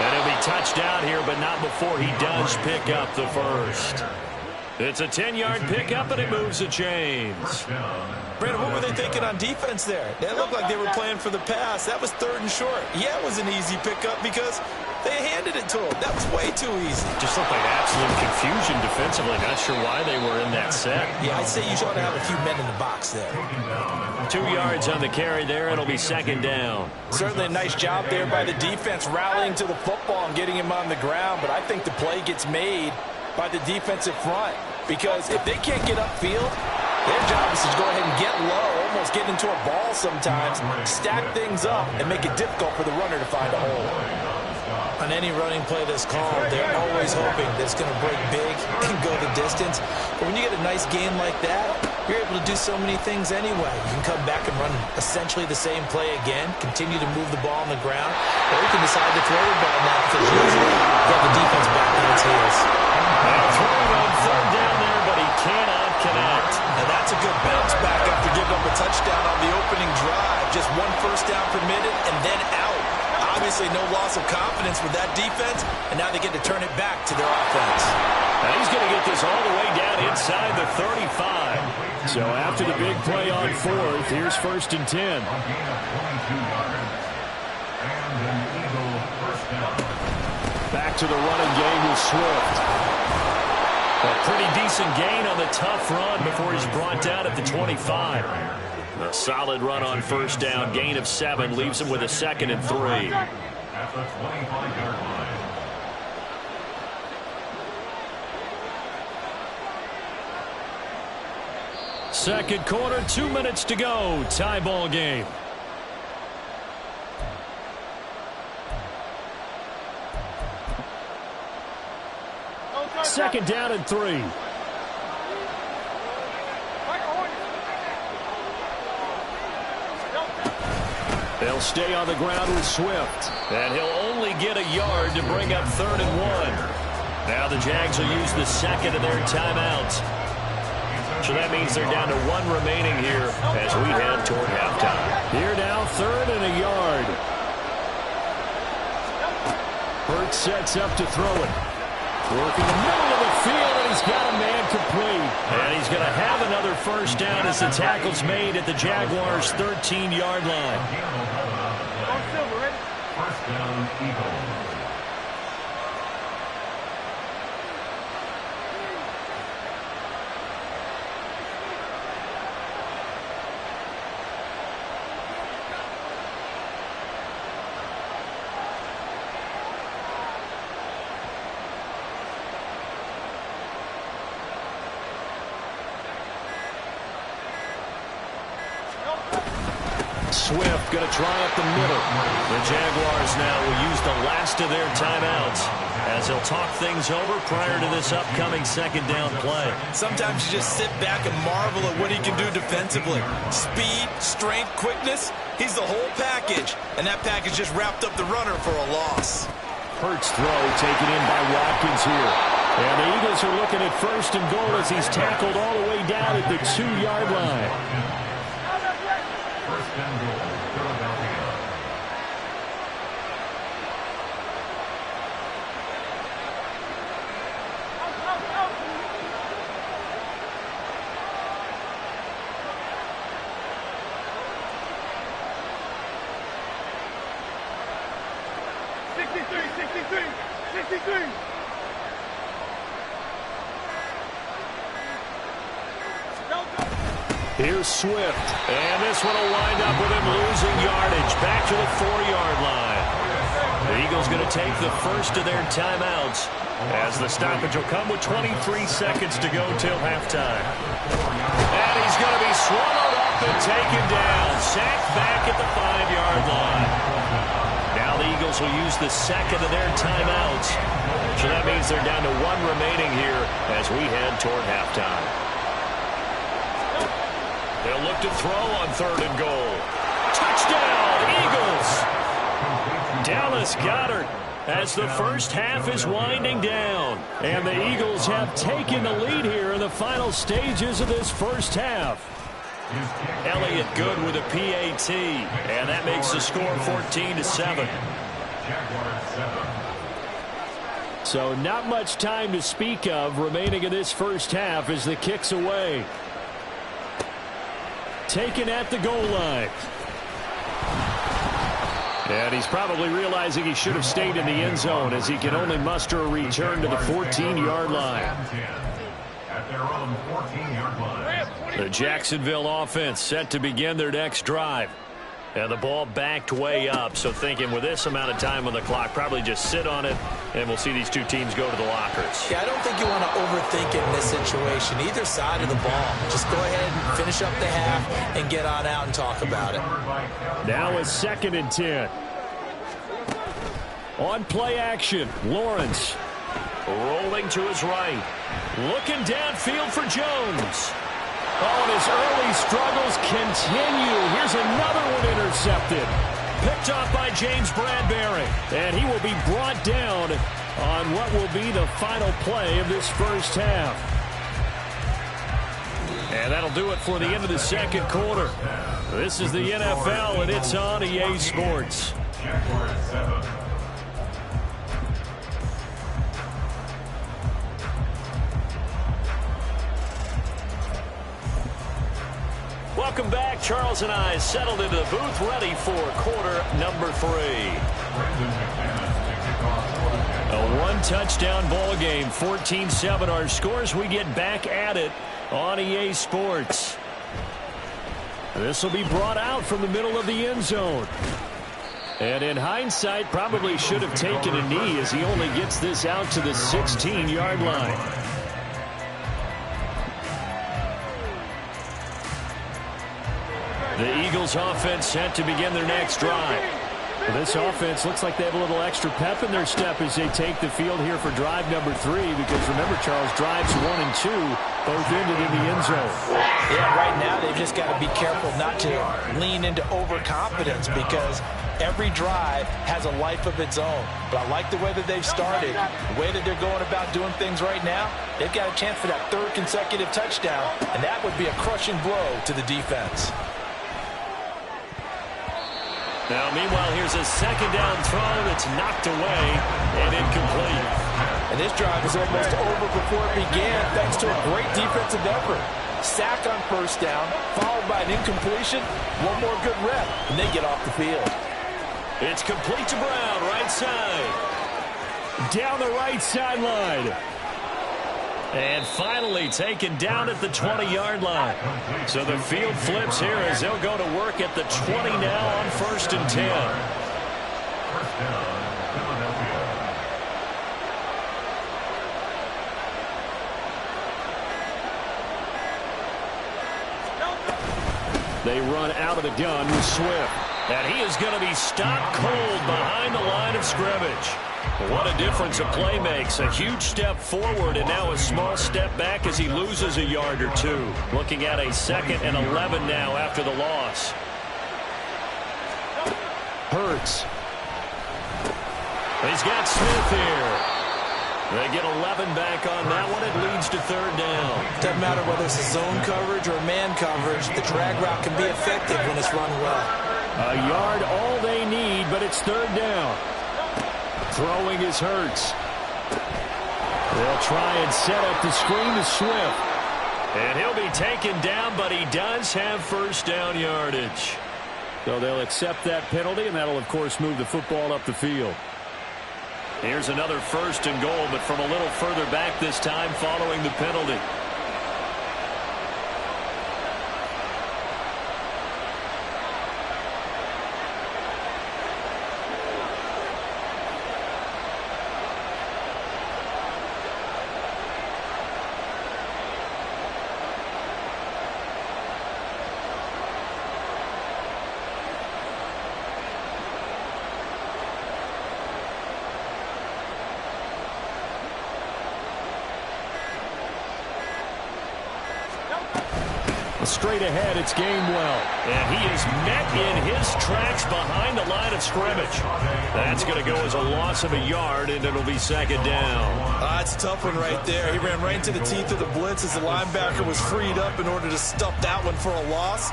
S1: And he'll be touched out here, but not before he does pick up the first. It's a 10-yard pickup, and it moves the chains.
S2: Brandon, what were they thinking on defense there? They looked like they were playing for the pass. That was 3rd and short. Yeah, it was an easy pickup because they handed it to him. That was way too easy.
S1: Just looked like absolute confusion defensively. Not sure why they were in that set.
S2: Yeah, I'd say you ought to have a few men in the box there.
S1: 2 yards on the carry there. It'll be 2nd down.
S4: Certainly a nice job there by the defense rallying to the football and getting him on the ground, but I think the play gets made by the defensive front, because if they can't get upfield, their job is to go ahead and get low, almost get into a ball sometimes, stack things up, and make it difficult for the runner to find a hole.
S2: On any running play that's called, they're always hoping that it's going to break big and go the distance. But when you get a nice game like that, you're able to do so many things anyway. You can come back and run essentially the same play again, continue to move the ball on the ground, or you can decide to throw the ball now because usually you have the defense back on its heels.
S1: Throwing on 3rd down there, but he cannot connect.
S2: And that's a good bounce back after giving up a touchdown on the opening drive. Just 1 first down permitted and then out. Obviously no loss of confidence with that defense, and now they get to turn it back to their offense.
S1: Now he's going to get this all the way down inside the 35. So after the big play on 4th, here's 1st and 10. Back to the running game with Swift. A pretty decent gain on the tough run before he's brought down at the 25. A solid run on 1st down, gain of 7, leaves him with a 2nd and 3.
S3: At the 25-yard line.
S1: Second quarter, 2 minutes to go. Tie ball game. Second down and 3. They'll stay on the ground with Swift. And he'll only get a yard to bring up 3rd and 1. Now the Jags will use the second of their timeouts. So that means they're down to 1 remaining here as we head toward halftime. Here now, 3rd and a yard. Hurts sets up to throw it. Working the middle of the field, and he's got a man complete. And he's going to have another first down as the tackle's made at the Jaguars' 13-yard line.
S3: First down, Eagles.
S1: Swift going to try up the middle. The Jaguars now will use the last of their timeouts as they'll talk things over prior to this upcoming second down play.
S2: Sometimes you just sit back and marvel at what he can do defensively. Speed, strength, quickness. He's the whole package. And that package just wrapped up the runner for a loss.
S1: Hurts throw taken in by Watkins here. And the Eagles are looking at 1st and goal as he's tackled all the way down at the 2-yard line.
S3: First and goal, Philadelphia.
S1: Here's Swift, and this one will wind up with him losing yardage back to the 4-yard line. The Eagles going to take the first of their timeouts as the stoppage will come with 23 seconds to go till halftime. And he's going to be swallowed up and taken down, sacked back at the 5-yard line. Now the Eagles will use the second of their timeouts, so that means they're down to 1 remaining here as we head toward halftime. They'll look to throw on 3rd and goal. Touchdown, Eagles! Dallas Goedert as the first half is winding down. And the Eagles have taken the lead here in the final stages of this first half. Elliott good with a PAT. And that makes the score 14-7. So not much time to speak of remaining in this first half as the kick's away. Taken at the goal line. And he's probably realizing he should have stayed in the end zone as he can only muster a return to the 14-yard line.
S3: At their own 14-yard line.
S1: The Jacksonville offense set to begin their next drive. And the ball backed way up, so thinking with this amount of time on the clock, probably just sit on it, and we'll see these two teams go to the lockers.
S2: Yeah, I don't think you want to overthink it in this situation, either side of the ball. Just go ahead and finish up the half and get on out and talk about it.
S1: Now a 2nd and 10. On play action, Lawrence rolling to his right. Looking downfield for Jones. Oh, and his early struggles continue. Here's another one intercepted. Picked off by James Bradbury. And he will be brought down on what will be the final play of this first half. And that'll do it for the end of the second quarter. This is the NFL, and it's on EA Sports.
S3: Jaguars 7.
S1: Welcome back. Charles and I settled into the booth, ready for quarter number 3. A one-touchdown ball game, 14-7 our scores. We get back at it on EA Sports. This will be brought out from the middle of the end zone. And in hindsight, probably should have taken a knee as he only gets this out to the 16-yard line. The Eagles offense set to begin their next drive. Well, this offense looks like they have a little extra pep in their step as they take the field here for drive number 3, because remember, Charles, drives 1 and 2
S6: both ended in the end zone.
S4: Yeah, right now they've just got to be careful not to lean into overconfidence because every drive has a life of its own. But I like the way that they've started, the way that they're going about doing things right now. They've got a chance for that third consecutive touchdown, and that would be a crushing blow to the defense.
S1: Now, meanwhile, here's a second down throw that's knocked away and incomplete.
S4: And this drive is almost over before it began thanks to a great defensive effort. Sack on first down, followed by an incompletion, one more good rep, and they get off the field.
S1: It's complete to Brown, right side.
S6: Down the right sideline.
S1: And finally taken down at the 20-yard line. So the field flips here as they'll go to work at the 20 now on 1st and 10.
S3: First down, Philadelphia.
S6: They run out of the gun with Swift.
S1: And he is going to be stopped cold behind the line of scrimmage. What a difference a play makes. A huge step forward and now a small step back as he loses a yard or two. Looking at a 2nd and 11 now after the loss.
S6: Hurts.
S1: He's got Smith here. They get 11 back on that one. It leads to 3rd down.
S2: Doesn't matter whether it's a zone coverage or man coverage. The drag route can be effective when it's run well.
S6: A yard all they need, but it's 3rd down. Throwing is Hurts. They'll try and set up the screen to Swift.
S1: And he'll be taken down, but he does have 1st down yardage.
S6: So they'll accept that penalty, and that'll, of course, move the football up the field.
S1: Here's another 1st and goal, but from a little further back this time following the penalty.
S6: Straight ahead, it's Gainwell.
S1: And he is met in his tracks behind the line of scrimmage. That's going to go as a loss of a yard, and it'll be 2nd down.
S2: That's a tough one right there. He ran right into the teeth of the blitz as the linebacker was freed up in order to stuff that one for a loss.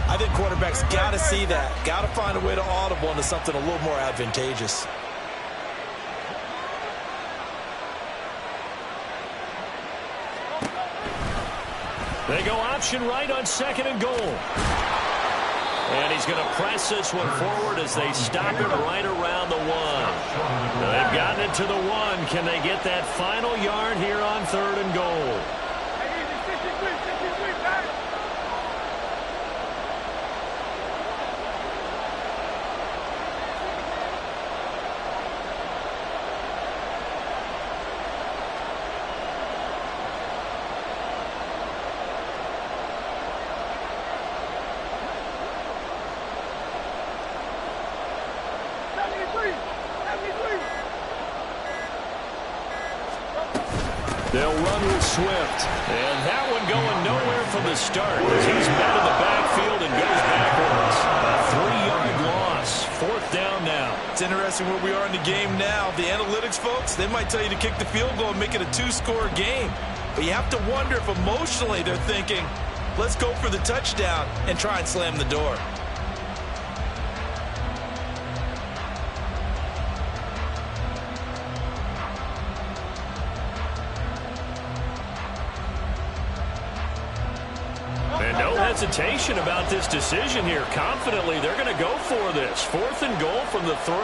S2: I think quarterbacks got to see that. Got to find a way to audible into something a little more advantageous.
S1: They go option right on 2nd and goal. And he's going to press this one forward as they stop him right around the 1. They've gotten it to the 1. Can they get that final yard here on 3rd and goal? They'll run with Swift. And that one going nowhere from the start as he's met in the backfield and goes backwards. A 3-yard loss. 4th down now.
S2: It's interesting where we are in the game now. The analytics folks, they might tell you to kick the field goal and make it a 2-score game. But you have to wonder if emotionally they're thinking, let's go for the touchdown and try and slam the door.
S1: Hesitation about this decision here. Confidently, they're going to go for this. 4th and goal from the 3.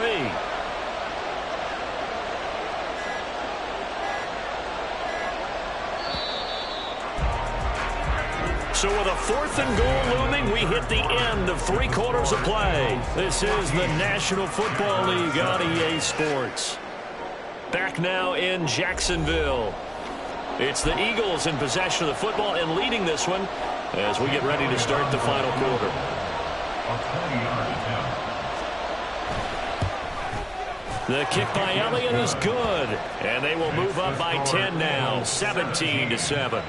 S1: So with a 4th and goal looming, we hit the end of 3 quarters of play. This is the National Football League on EA Sports. Back now in Jacksonville. It's the Eagles in possession of the football and leading this one as we get ready to start the final quarter.
S3: A 20-yard attempt.
S1: The kick by Elliott is good, and they will move up by 10 now, 17-7.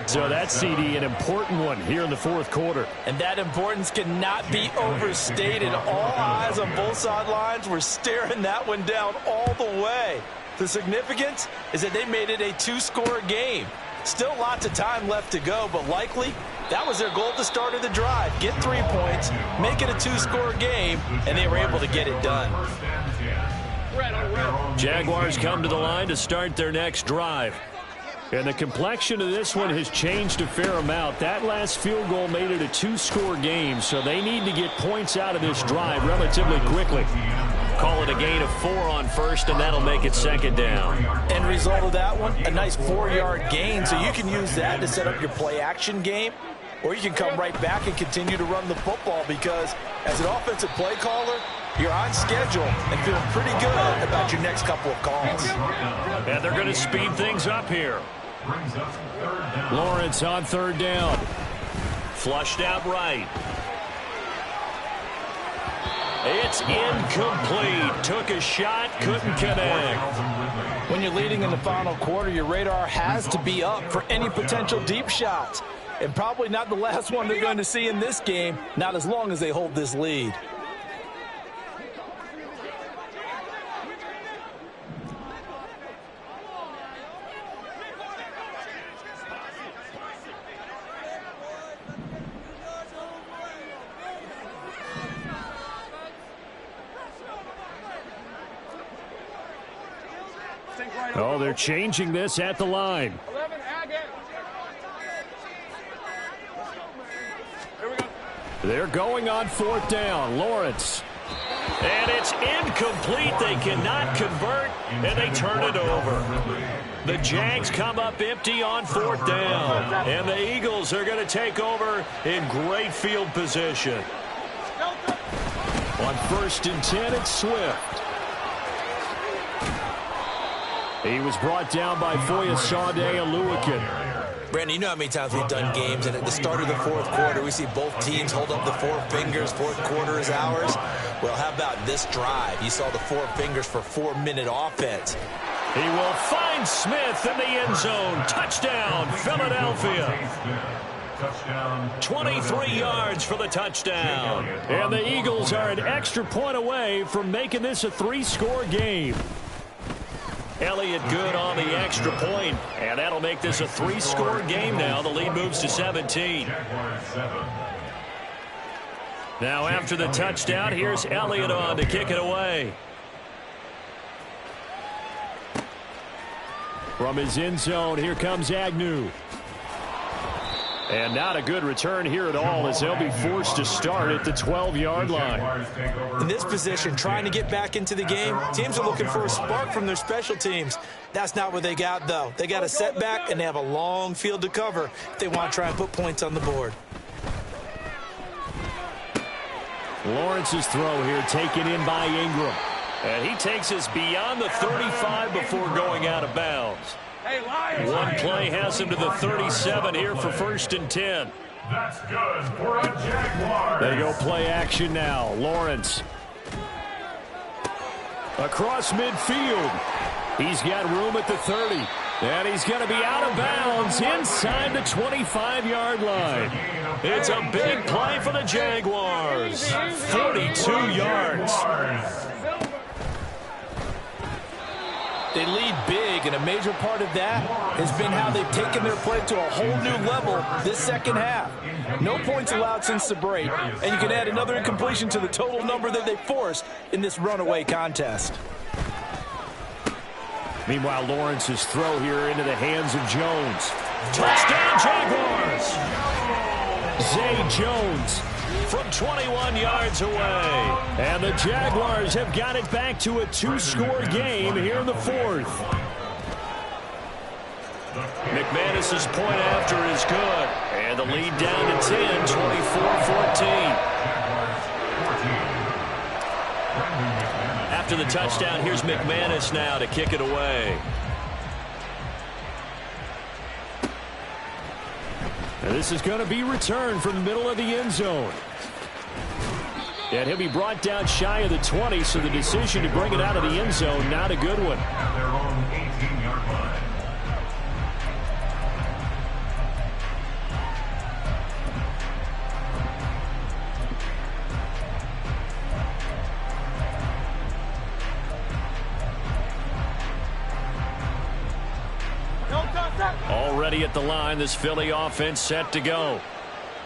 S6: So that's, CD, an important one here in the fourth quarter.
S4: And that importance cannot be overstated. All eyes on both sidelines were staring that one down all the way. The significance is that they made it a two-score game. Still lots of time left to go, but likely that was their goal at the start of the drive. Get 3 points, make it a two-score game, and they were able to get it done.
S1: Jaguars come to the line to start their next drive.
S6: And the complexion of this one has changed a fair amount. That last field goal made it a two-score game, so they need to get points out of this drive relatively quickly.
S1: Call it a gain of 4 on first, and that'll make it second down.
S4: End result of that one, a nice 4-yard gain, so you can use that to set up your play-action game, or you can come right back and continue to run the football because as an offensive play caller, you're on schedule and feeling pretty good about your next couple of calls.
S1: And they're going to speed things up here.
S6: Lawrence on third down.
S1: Flushed out right. It's incomplete. Took a shot, couldn't connect.
S4: When you're leading in the final quarter, your radar has to be up for any potential deep shots. And probably not the last one they're going to see in this game, not as long as they hold this lead.
S6: Oh, they're changing this at the line.
S5: 11, Here we go.
S6: They're going on fourth down. Lawrence.
S1: And it's incomplete. They cannot convert, and they turn it over. The Jags come up empty on fourth down, and the Eagles are going to take over in great field position.
S6: On 1st and 10, it's Swift. He was brought down by Foyesade Oluwakin.
S2: Brandon, you know how many times we've done games, and at the start of the fourth quarter, we see both teams hold up the 4 fingers, fourth quarter is ours. Well, how about this drive? You saw the 4 fingers for 4-minute offense.
S1: He will find Smith in the end zone. Touchdown, Philadelphia. 23 yards for the touchdown.
S6: And the Eagles are an extra point away from making this a 3-score game.
S1: Elliott good on the extra point, and that'll make this a 3-score game now. The lead moves to 17. Now after the touchdown, here's Elliott on to kick it away.
S6: From his end zone, here comes Agnew. And not a good return here at all as they'll be forced to start at the 12-yard line.
S2: In this position, trying to get back into the game, teams are looking for a spark from their special teams. That's not what they got, though. They got a setback, and they have a long field to cover if they want to try and put points on the board.
S6: Lawrence's throw here taken in by Ingram.
S1: And he takes us beyond the 35 before going out of bounds. One play has him to the 37 here for 1st and 10.
S3: That's good for a Jaguar.
S6: They go play action now. Lawrence. Across midfield. He's got room at the 30. And he's going to be out of bounds inside the 25-yard line.
S1: It's a big play for the Jaguars. 42 yards.
S4: They lead big, and a major part of that has been how they've taken their play to a whole new level this second half. No points allowed since the break, and you can add another incompletion to the total number that they forced in this runaway contest.
S6: Meanwhile, Lawrence's throw here into the hands of Jones.
S1: Touchdown, Jaguars!
S6: Zay Jones
S1: from 21 yards away.
S6: And the Jaguars have got it back to a 2-score game here in the fourth.
S1: McManus's point after is good. And the lead down to 10, 24-14. After the touchdown, here's McManus now to kick it away.
S6: And this is going to be returned from the middle of the end zone. And he'll be brought down shy of the 20, so the decision to bring it out of the end zone, not a good one.
S1: ready at the line. This Philly offense set to go.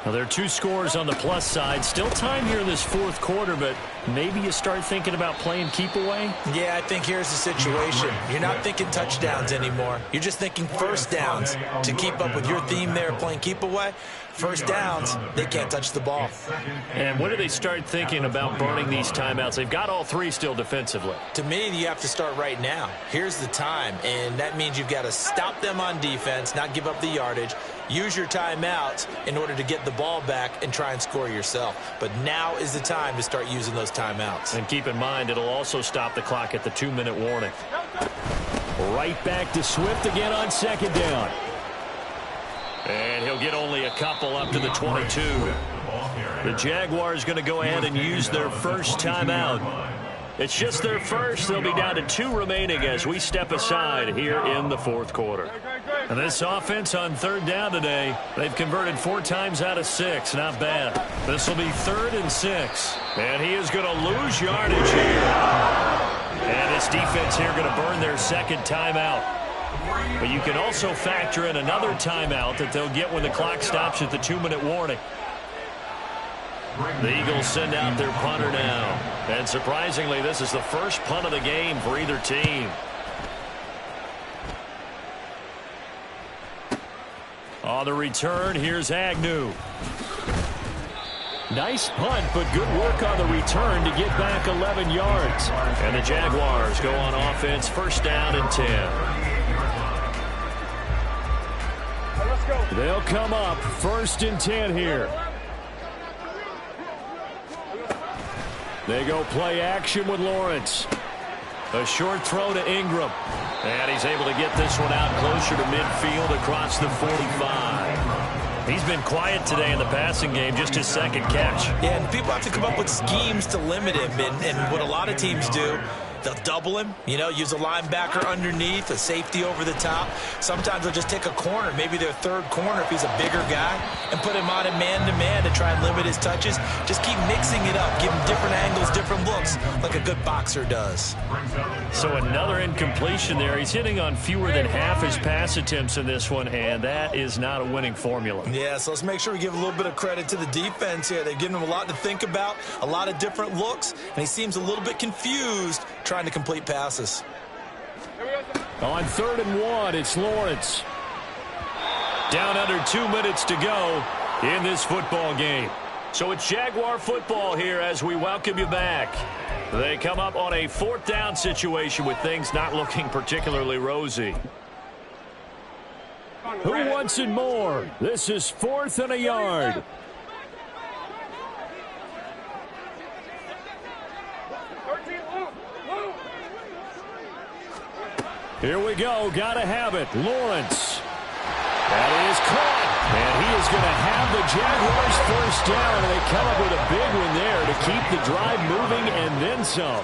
S1: Now, there are 2 scores on the plus side. Still time here in this fourth quarter, but maybe you start thinking about playing keep away?
S2: Yeah, I think here's the situation. You're not thinking touchdowns anymore. You're just thinking first downs. To keep up with your theme there, playing keep away, first downs, they can't touch the ball.
S1: And when do they start thinking about burning these timeouts? They've got all 3 still defensively.
S2: To me, you have to start right now. Here's the time, and that means you've got to stop them on defense, not give up the yardage, use your timeouts in order to get the ball back and try and score yourself. But now is the time to start using those timeouts.
S1: And keep in mind, it'll also stop the clock at the 2-minute warning. Right back to Swift again on second down. And he'll get only a couple up to the 22. The Jaguars going to go ahead and use their first timeout. It's just their first. They'll be down to 2 remaining as we step aside here in the fourth quarter. And this offense on third down today, they've converted 4 times out of 6. Not bad. This will be 3rd and 6. And he is going to lose yardage here. And this defense here going to burn their second timeout. But you can also factor in another timeout that they'll get when the clock stops at the 2-minute warning. The Eagles send out their punter now. And surprisingly, this is the first punt of the game for either team. On the return, here's Agnew. Nice punt, but good work on the return to get back 11 yards. And the Jaguars go on offense, first down and 10. They'll come up, 1st and 10 here. They go play action with Lawrence. A short throw to Ingram. And he's able to get this one out closer to midfield across the 45. He's been quiet today in the passing game, just his 2nd catch.
S2: Yeah, and people have to come up with schemes to limit him. And what a lot of teams do, they'll double him, use a linebacker underneath, a safety over the top. Sometimes they'll just take a corner, maybe their 3rd corner if he's a bigger guy, and put him on a man-to-man to try and limit his touches. Just keep mixing it up, give him different angles, different looks, like a good boxer does.
S1: So another incompletion there. He's hitting on fewer than half his pass attempts in this one, and that is not a winning formula.
S2: Yeah, so let's make sure we give a little bit of credit to the defense here. They've given him a lot to think about, a lot of different looks, and he seems a little bit confused trying to complete passes.
S6: On 3rd and 1, it's Lawrence.
S1: Down under 2 minutes to go in this football game. So it's Jaguar football here as we welcome you back. They come up on a 4th down situation with things not looking particularly rosy.
S6: Who wants it more? This is 4th and a yard. Here we go. Gotta have it. Lawrence. That is caught. And he is going to have the Jaguars first down. And they come up with a big one there to keep the drive moving and then some.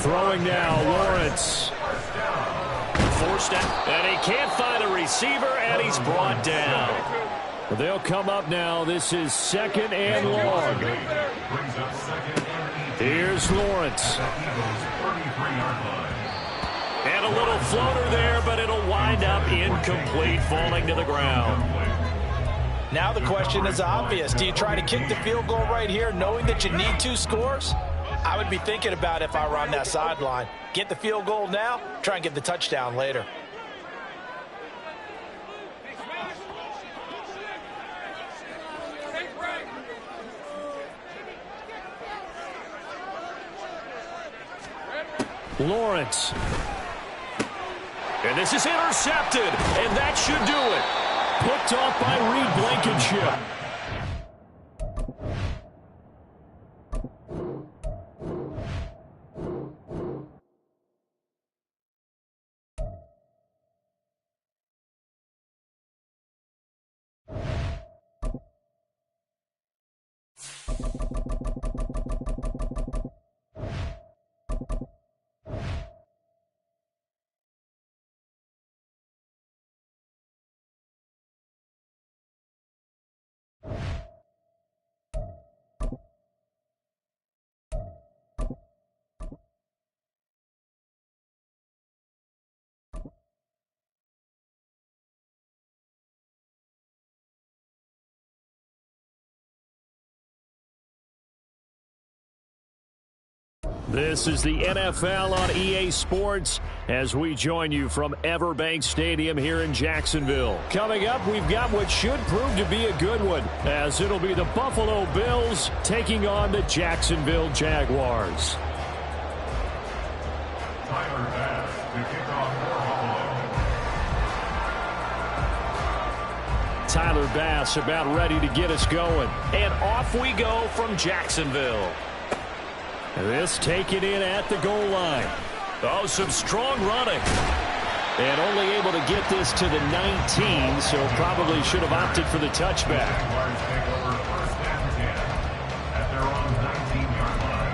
S6: Throwing now, Lawrence.
S1: Forced out. And he can't find a receiver, and he's brought down.
S6: They'll come up now. This is 2nd and long. Here's Lawrence.
S1: And a little floater there, but it'll wind up incomplete, falling to the ground.
S4: Now the question is obvious. Do you try to kick the field goal right here knowing that you need 2 scores? I would be thinking about if I were on that sideline. Get the field goal now, try and get the touchdown later.
S6: Lawrence.
S1: And this is intercepted, and that should do it.
S6: Picked off by Reed Blankenship. This is the NFL on EA Sports as we join you from Everbank Stadium here in Jacksonville. Coming up, we've got what should prove to be a good one, as it'll be the Buffalo Bills taking on the Jacksonville Jaguars.
S3: Tyler Bass to kick off for Buffalo.
S6: Tyler Bass about ready to get us going.
S1: And off we go from Jacksonville.
S6: This taken in at the goal line.
S1: Oh, some strong running.
S6: And only able to get this to the 19, so probably should have opted for the touchback.
S3: Jaguars take over first and 10 at their own 19-yard line.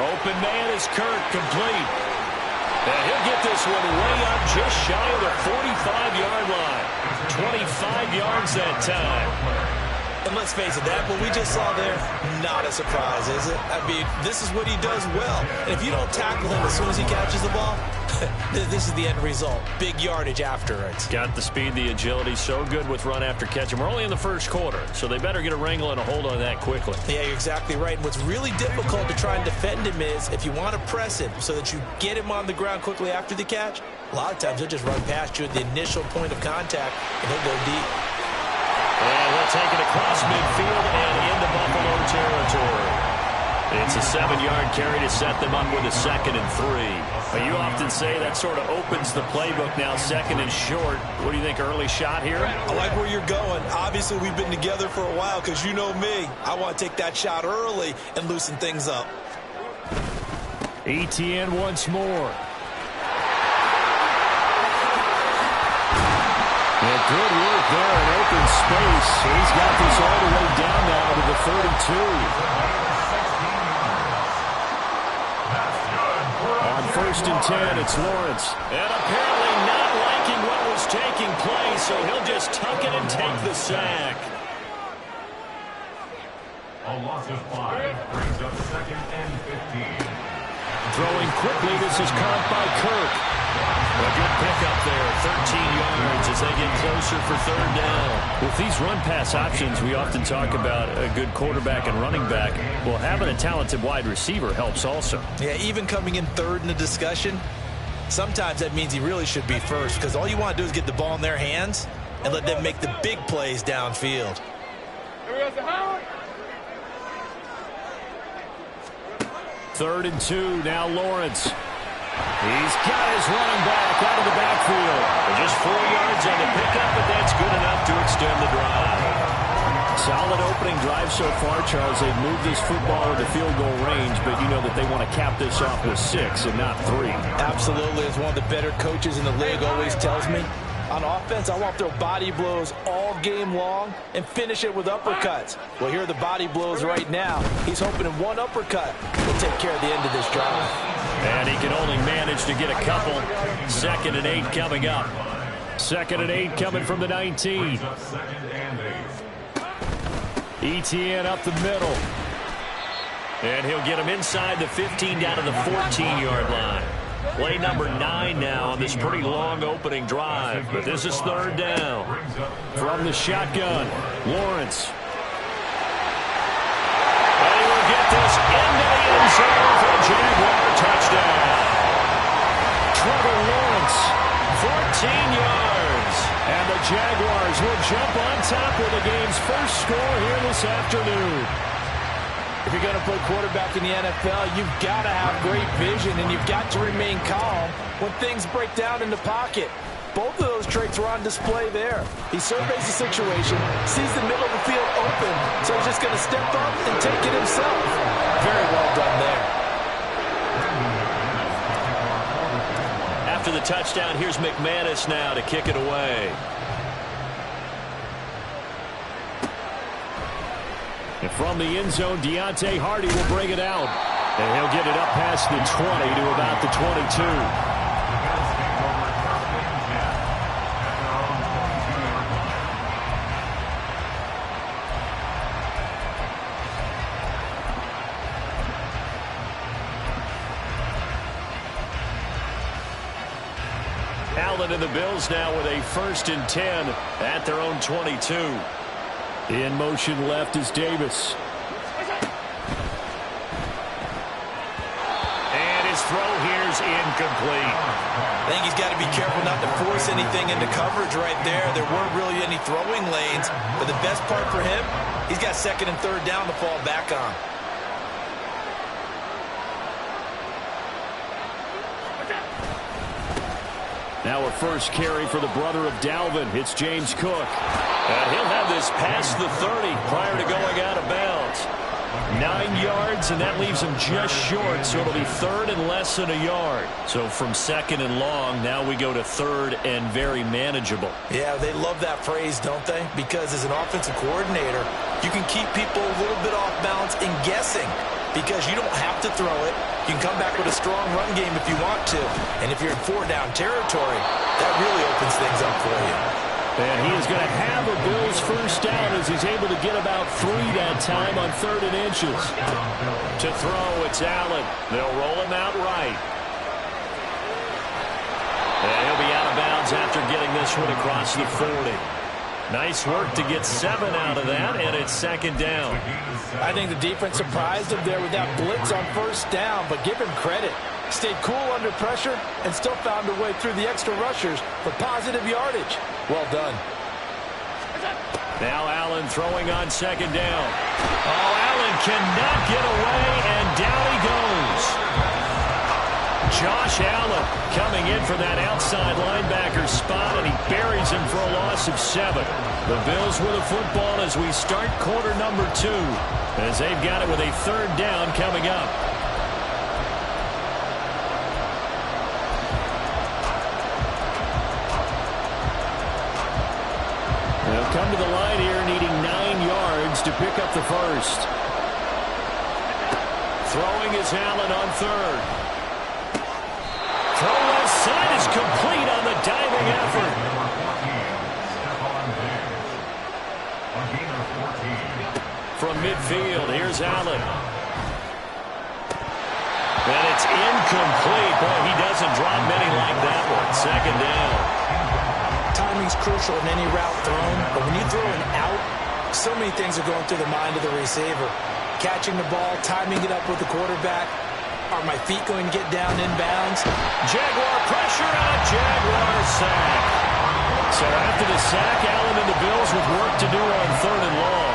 S1: Open man is Kirk, complete. And he'll get this one way up just shy of the 45-yard line. 25 yards that time.
S2: And let's face it, that what we just saw there, not a surprise, is it? I mean, this is what he does well. And if you don't tackle him as soon as he catches the ball, this is the end result. Big yardage after it.
S1: Got the speed, the agility, so good with run after catch. And we're only in the first quarter, so they better get a wrangle and a hold on that quickly.
S2: Yeah, you're exactly right. And what's really difficult to try and defend him is if you want to press him so that you get him on the ground quickly after the catch, a lot of times he'll just run past you at the initial point of contact, and he'll go deep.
S1: And he'll take it across midfield and into Buffalo territory. It's a 7-yard carry to set them up with a 2nd and 3. But you often say that sort of opens the playbook now, 2nd and short. What do you think, early shot here?
S2: I like where you're going. Obviously, we've been together for a while because you know me. I want to take that shot early and loosen things up.
S6: ETN once more. And good work there in open space. He's got this all the way down now to the 32. On 1st and 10, it's Lawrence.
S1: And apparently not liking what was taking place, so he'll just tuck it and take the sack.
S3: A loss of 5 brings up 2nd and 15.
S6: Throwing quickly, this is caught by Kirk.
S1: A good pickup there, 13 yards as they get closer for 3rd down.
S6: With these run-pass options, we often talk about a good quarterback and running back. Well, having a talented wide receiver helps also.
S2: Yeah, even coming in 3rd in the discussion, sometimes that means he really should be first because all you want to do is get the ball in their hands and let them make the big plays downfield.
S6: 3rd and 2, now Lawrence. He's got his running back out of the backfield.
S1: And just 4 yards on the pickup, but that's good enough to extend the drive.
S6: Solid opening drive so far, Charles. They've moved this football into field goal range, but you know that they want to cap this off with 6 and not 3.
S4: Absolutely. As one of the better coaches in the league always tells me, on offense, I want to throw body blows all game long and finish it with uppercuts. Well, here are the body blows right now. He's hoping in one uppercut will take care of the end of this drive.
S1: And he can only manage to get a couple. 2nd and 8 coming up.
S6: 2nd and 8 coming from the 19. ETN up the middle.
S1: And he'll get him inside the 15 down to the 14-yard line. Play number 9 now on this pretty long opening drive. But this is 3rd down.
S6: From the shotgun, Lawrence.
S1: And he will get this into the end zone for a Jaguar touchdown.
S6: Trevor Lawrence,
S1: 14 yards.
S6: And the Jaguars will jump on top with the game's first score here this afternoon.
S4: If you're going to play quarterback in the NFL, you've got to have great vision, and you've got to remain calm when things break down in the pocket. Both of those traits were on display there. He surveys the situation, sees the middle of the field open, so he's just going to step up and take it himself. Very well done there.
S1: After the touchdown, here's McManus now to kick it away.
S6: And from the end zone, Deontay Hardy will bring it out. And he'll get it up past the 20 to about the 22.
S1: Allen and the Bills now with a 1st and 10 at their own 22.
S6: In motion left is Davis.
S1: And his throw here's incomplete.
S2: I think he's got to be careful not to force anything into coverage right there. There weren't really any throwing lanes, but the best part for him, he's got 2nd and 3rd down to fall back on.
S6: Now a first carry for the brother of Dalvin. It's James Cook.
S1: And he'll have this past the 30 prior to going out of bounds. 9 yards, and that leaves him just short, so it'll be 3rd and less than a yard. So from 2nd and long, now we go to 3rd and very manageable.
S2: Yeah, they love that phrase, don't they? Because as an offensive coordinator, you can keep people a little bit off balance and guessing because you don't have to throw it. You can come back with a strong run game if you want to. And if you're in 4-down territory, that really opens things up for you.
S6: And he is going to have a Bills first down as he's able to get about 3 that time on 3rd and inches.
S1: To throw, it's Allen. They'll roll him out right. And he'll be out of bounds after getting this one across the 40. Nice work to get 7 out of that, and it's 2nd down.
S4: I think the defense surprised him there with that blitz on 1st down, but give him credit. Stayed cool under pressure and still found a way through the extra rushers for positive yardage. Well done.
S1: Now Allen throwing on 2nd down. Oh, Allen cannot get away, and down he goes. Josh Allen coming in for that outside linebacker spot, and he buries him for a loss of 7. The Bills with a football as we start quarter number 2, as they've got it with a 3rd down coming up.
S6: They'll come to the line here needing 9 yards to pick up the first.
S1: Throwing is Allen on 3rd. Throw left side is complete on the diving effort. From midfield, here's Allen. And it's incomplete. Boy, he doesn't drop many like that one. 2nd down.
S2: Timing's crucial in any route thrown, but when you throw an out, so many things are going through the mind of the receiver. Catching the ball, timing it up with the quarterback. Are my feet going to get down in bounds?
S1: Jaguar pressure and a Jaguar sack. So after the sack, Allen and the Bills with work to do on 3rd and long.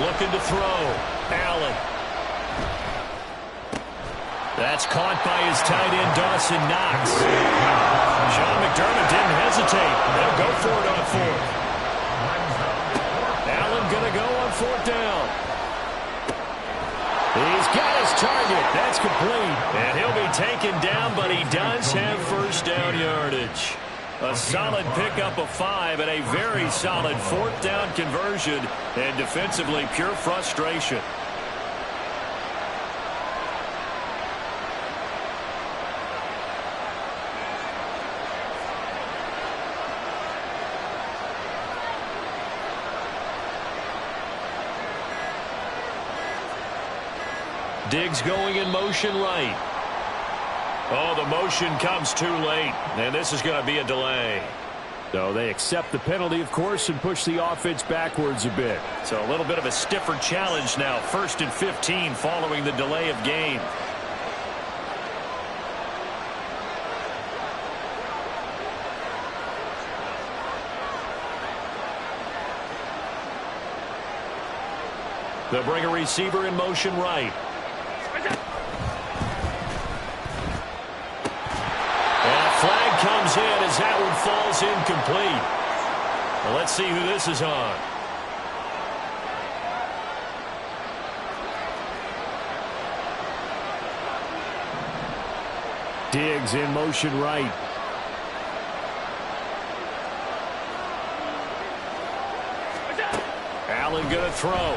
S1: Looking to throw. Allen. That's caught by his tight end, Dawson Knox. Sean McDermott didn't hesitate. They'll go for it on 4th. Allen going to go on 4th down. He's got his target. That's complete. And he'll be taken down, but he does have 1st down yardage. A solid pickup of 5 and a very solid 4th down conversion. And defensively, pure frustration. Diggs going in motion right. Oh, the motion comes too late, and this is going to be a delay.
S6: So they accept the penalty, of course, and push the offense backwards a bit.
S1: So a little bit of a stiffer challenge now. 1st and 15 following the delay of game. They'll bring a receiver in motion right. Flag comes in as that one falls incomplete. Well, let's see who this is on.
S6: Diggs in motion right.
S1: Allen going to throw.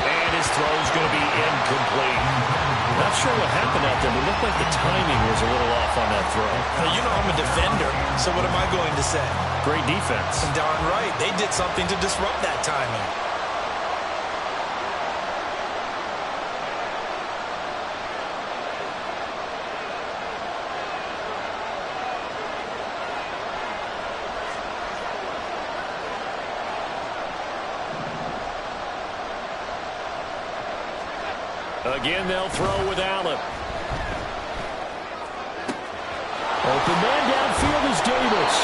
S1: And his throw's going to be incomplete. Not sure what happened out there, but it looked like the timing was a little off on that throw.
S2: Now, you know I'm a defender, so what am I going to say?
S1: Great defense.
S2: Darn right. They did something to disrupt that timing.
S1: Again, they'll throw with Allen. Open man downfield is Davis.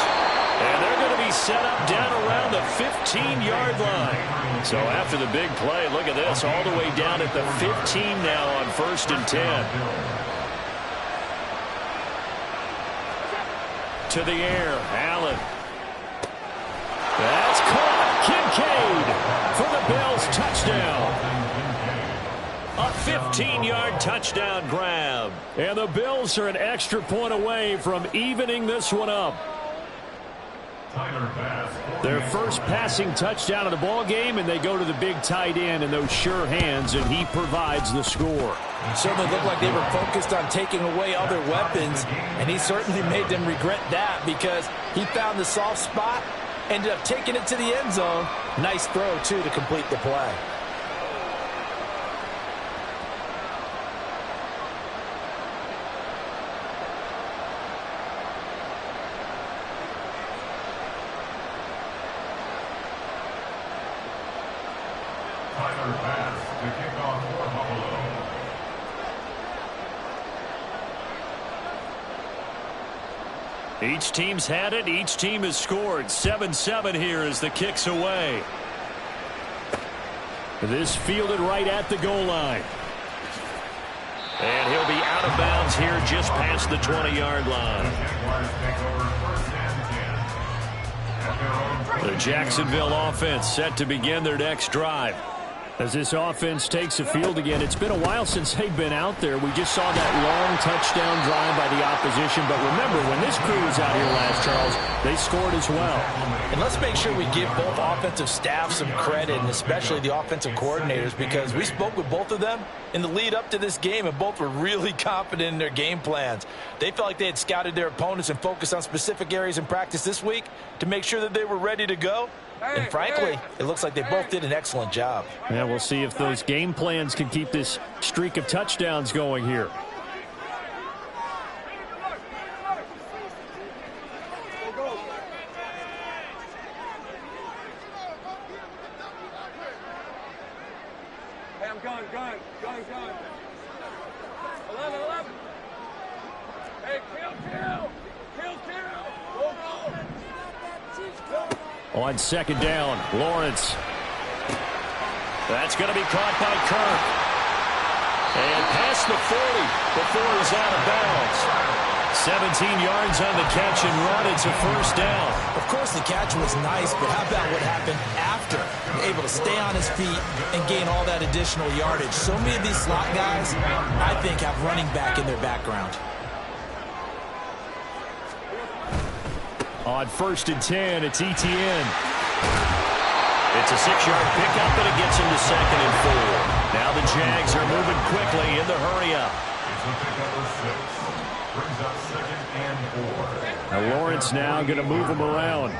S1: And they're going to be set up down around the 15-yard line. So after the big play, look at this, all the way down at the 15 now on 1st and 10. To the air, Allen. That's caught. Kincaid for the Bills, touchdown. A 15-yard touchdown grab. And the Bills are an extra point away from evening this one up. Their first passing touchdown of the ball game, and they go to the big tight end and those sure hands, and he provides the score.
S4: Certainly looked like they were focused on taking away other weapons, and he certainly made them regret that because he found the soft spot, ended up taking it to the end zone. Nice throw, too, to complete the play.
S1: Each team's had it. Each team has scored. 7-7 here as the kick's away. This fielded right at the goal line. And he'll be out of bounds here just past the 20-yard line. The Jacksonville offense set to begin their next drive. As this offense takes the field again, it's been a while since they've been out there. We just saw that long touchdown drive by the opposition. But remember, when this crew was out here last, Charles, they scored as well.
S4: And let's make sure we give both offensive staffs some credit, and especially the offensive coordinators, because we spoke with both of them in the lead up to this game, and both were really confident in their game plans. They felt like they had scouted their opponents and focused on specific areas in practice this week to make sure that they were ready to go. And frankly, it looks like they both did an excellent job.
S1: Yeah, we'll see if those game plans can keep this streak of touchdowns going here.
S5: Hey, I'm gun. 11. Hey, kill. Go.
S1: On second down, Lawrence. That's going to be caught by Kirk. And past the 40 before he's out of bounds. 17 yards on the catch and run. It's a first down.
S2: Of course, the catch was nice, but how about what happened after? Able to stay on his feet and gain all that additional yardage. So many of these slot guys, I think, have running back in their background.
S1: On 1st and 10, it's Etienne. It's a 6-yard pickup, and it gets him to 2nd and 4. Now the Jags are moving quickly in the hurry-up. Now Lawrence now going to move him around.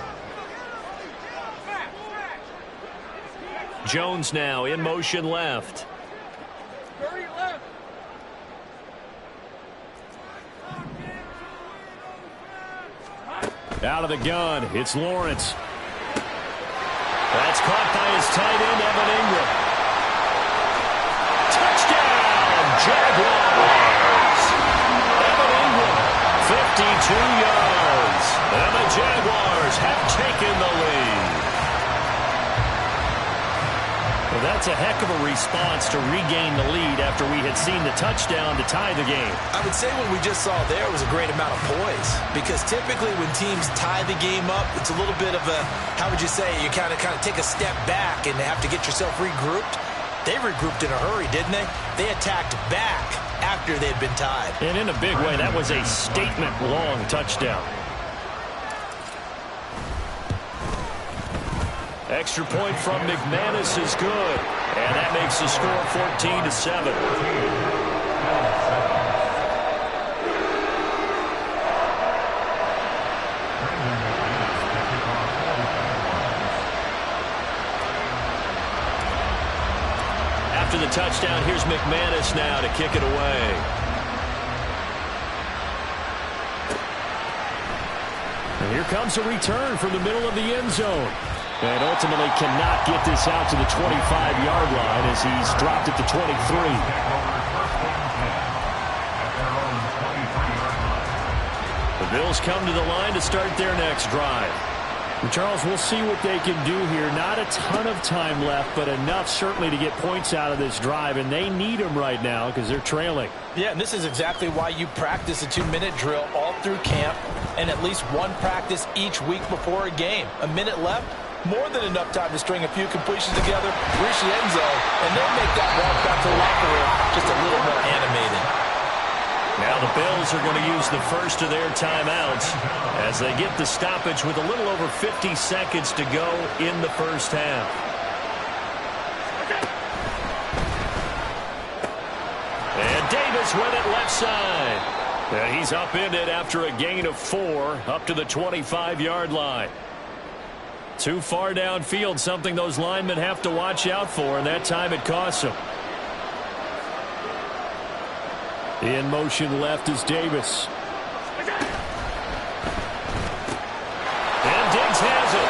S1: Jones now in motion left.
S5: 30 left.
S1: Out of the gun, it's Lawrence. That's caught by his tight end, Evan Ingram. Touchdown, Jaguars! Evan Ingram, 52 yards. And the Jaguars have taken the lead. Well, that's a heck of a response to regain the lead after we had seen the touchdown to tie the game.
S2: I would say what we just saw there was a great amount of poise, because typically when teams tie the game up, it's a little bit of a, how would you say, you kind of take a step back and have to get yourself regrouped. They regrouped in a hurry, didn't they? They attacked back after they'd been tied.
S1: And in a big way, that was a statement-long touchdown. Extra point from McManus is good. And that makes the score 14-7. After the touchdown, here's McManus now to kick it away. And here comes a return from the middle of the end zone.
S6: And ultimately cannot get this out to the 25-yard line as he's dropped at the 23. The Bills come to the line to start their next drive. And Charles, we'll see what they can do here. Not a ton of time left, but enough certainly to get points out of this drive, and they need them right now because they're trailing.
S4: Yeah, and this is exactly why you practice a 2-minute drill all through camp and at least one practice each week before a game. A minute left, more than enough time to string a few completions together, reach the end zone, and then make that walk back to the locker room just a little more animated.
S1: Now the Bills are going to use the first of their timeouts as they get the stoppage with a little over 50 seconds to go in the first half. And Davis with it left side. And he's upended after a gain of 4 up to the 25-yard line. Too far downfield, something those linemen have to watch out for, and that time it costs them. In motion left is Davis. And Diggs has it.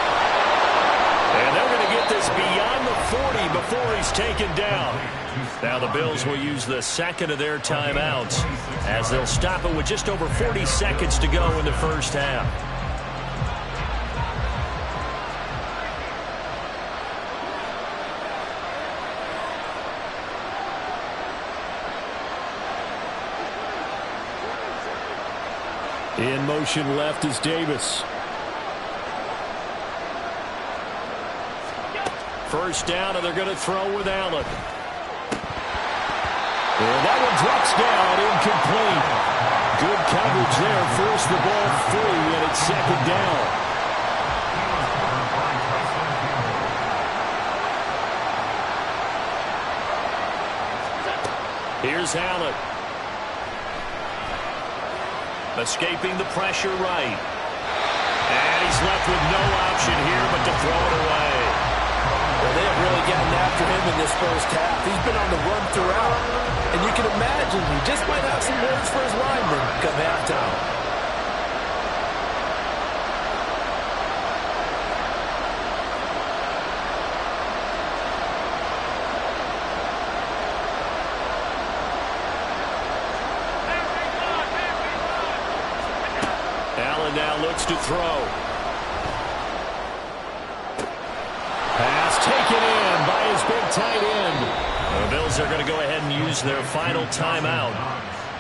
S1: And they're going to get this beyond the 40 before he's taken down. Now the Bills will use the second of their timeouts as they'll stop it with just over 40 seconds to go in the first half. In motion left is Davis. First down, and they're going to throw with Allen. And that one drops down, incomplete. Good coverage there, forced the ball free, and it's second down. Here's Allen. Escaping the pressure right. And he's left with no option here but to throw it away.
S4: Well, they have really gotten after him in this first half. He's been on the run throughout. And you can imagine he just might have some words for his linemen come halftime.
S1: Now looks to throw. Pass taken in by his big tight end. The Bills are going to go ahead and use their final timeout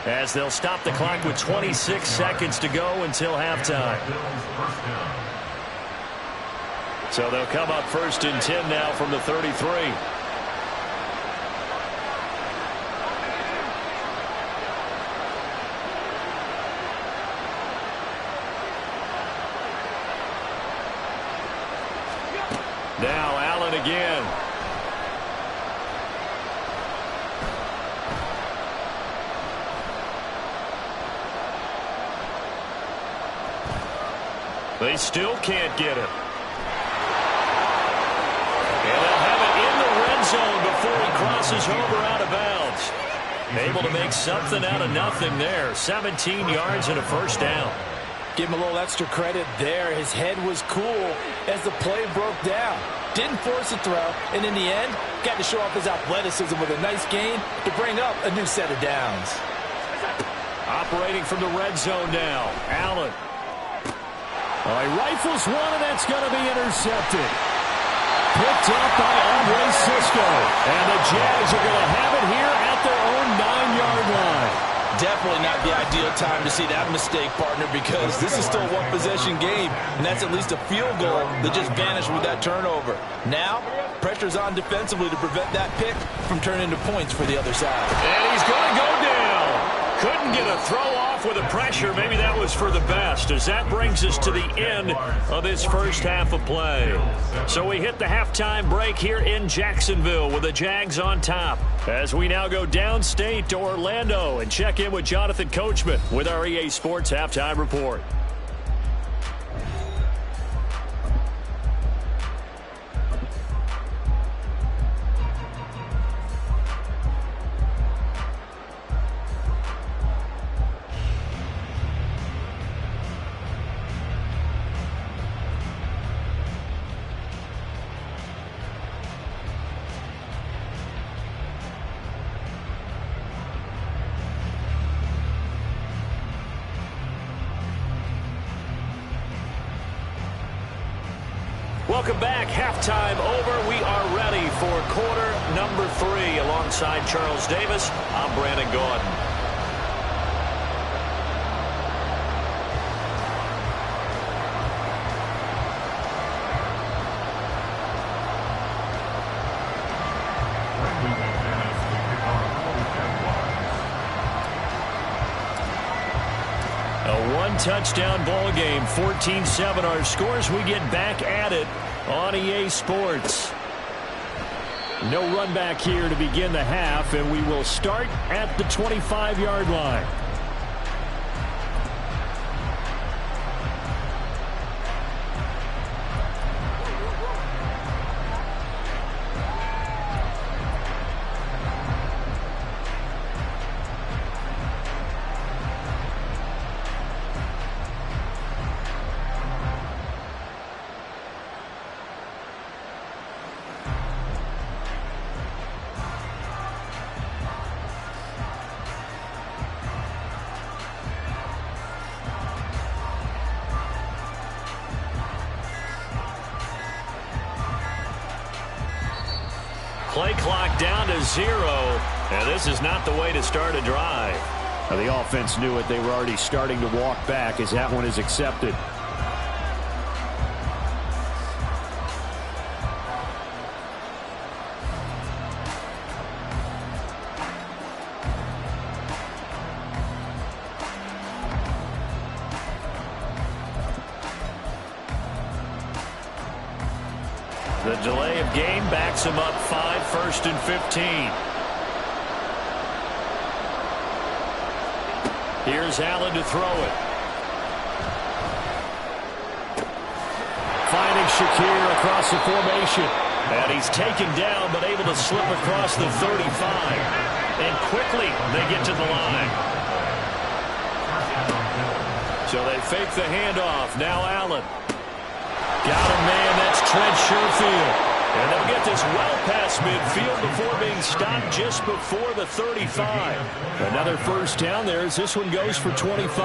S1: as they'll stop the clock with 26 seconds to go until halftime. So they'll come up first and 10 now from the 33. Now Allen again. They still can't get him. And they'll have it in the red zone before he crosses over out of bounds. Able to make something out of nothing there. 17 yards and a first down.
S4: Give him a little extra credit there. His head was cool as the play broke down. Didn't force a throw, and in the end, got to show off his athleticism with a nice gain to bring up a new set of downs.
S1: Operating from the red zone now. Allen. Oh, he rifles one, and that's going to be intercepted. Picked up by Andre Cisco. And the Jags are going to have it here at their own 9-yard line.
S4: Definitely not the ideal time to see that mistake, partner, because this is still a one-possession game, and that's at least a field goal that just vanished with that turnover. Now, pressure's on defensively to prevent that pick from turning into points for the other side.
S1: And he's going to go down. Couldn't get a throw off with the pressure. Maybe that was for the best, as that brings us to the end of this first half of play. So we hit the halftime break here in Jacksonville with the Jags on top, as we now go downstate to Orlando and check in with Jonathan Coachman with our EA Sports Halftime Report. Welcome back. Halftime over. We are ready for quarter number 3. Alongside Charles Davis, I'm Brandon Gaudin. A one-touchdown ball game, 14-7 our scores. We get back at it on EA Sports. No run back here to begin the half, and we will start at the 25-yard line. Play clock down to 0, and this is not the way to start a drive.
S6: Now, the offense knew it. They were already starting to walk back as that one is accepted.
S1: The delay of game backs him up 5, 1st and 15. Here's Allen to throw it. Finding Shakir across the formation. And he's taken down but able to slip across the 35. And quickly they get to the line. So they fake the handoff. Now Allen. Got a man, that's Trent Sherfield. And they'll get this well past midfield before being stopped just before the 35. Another first down there as this one goes for 25.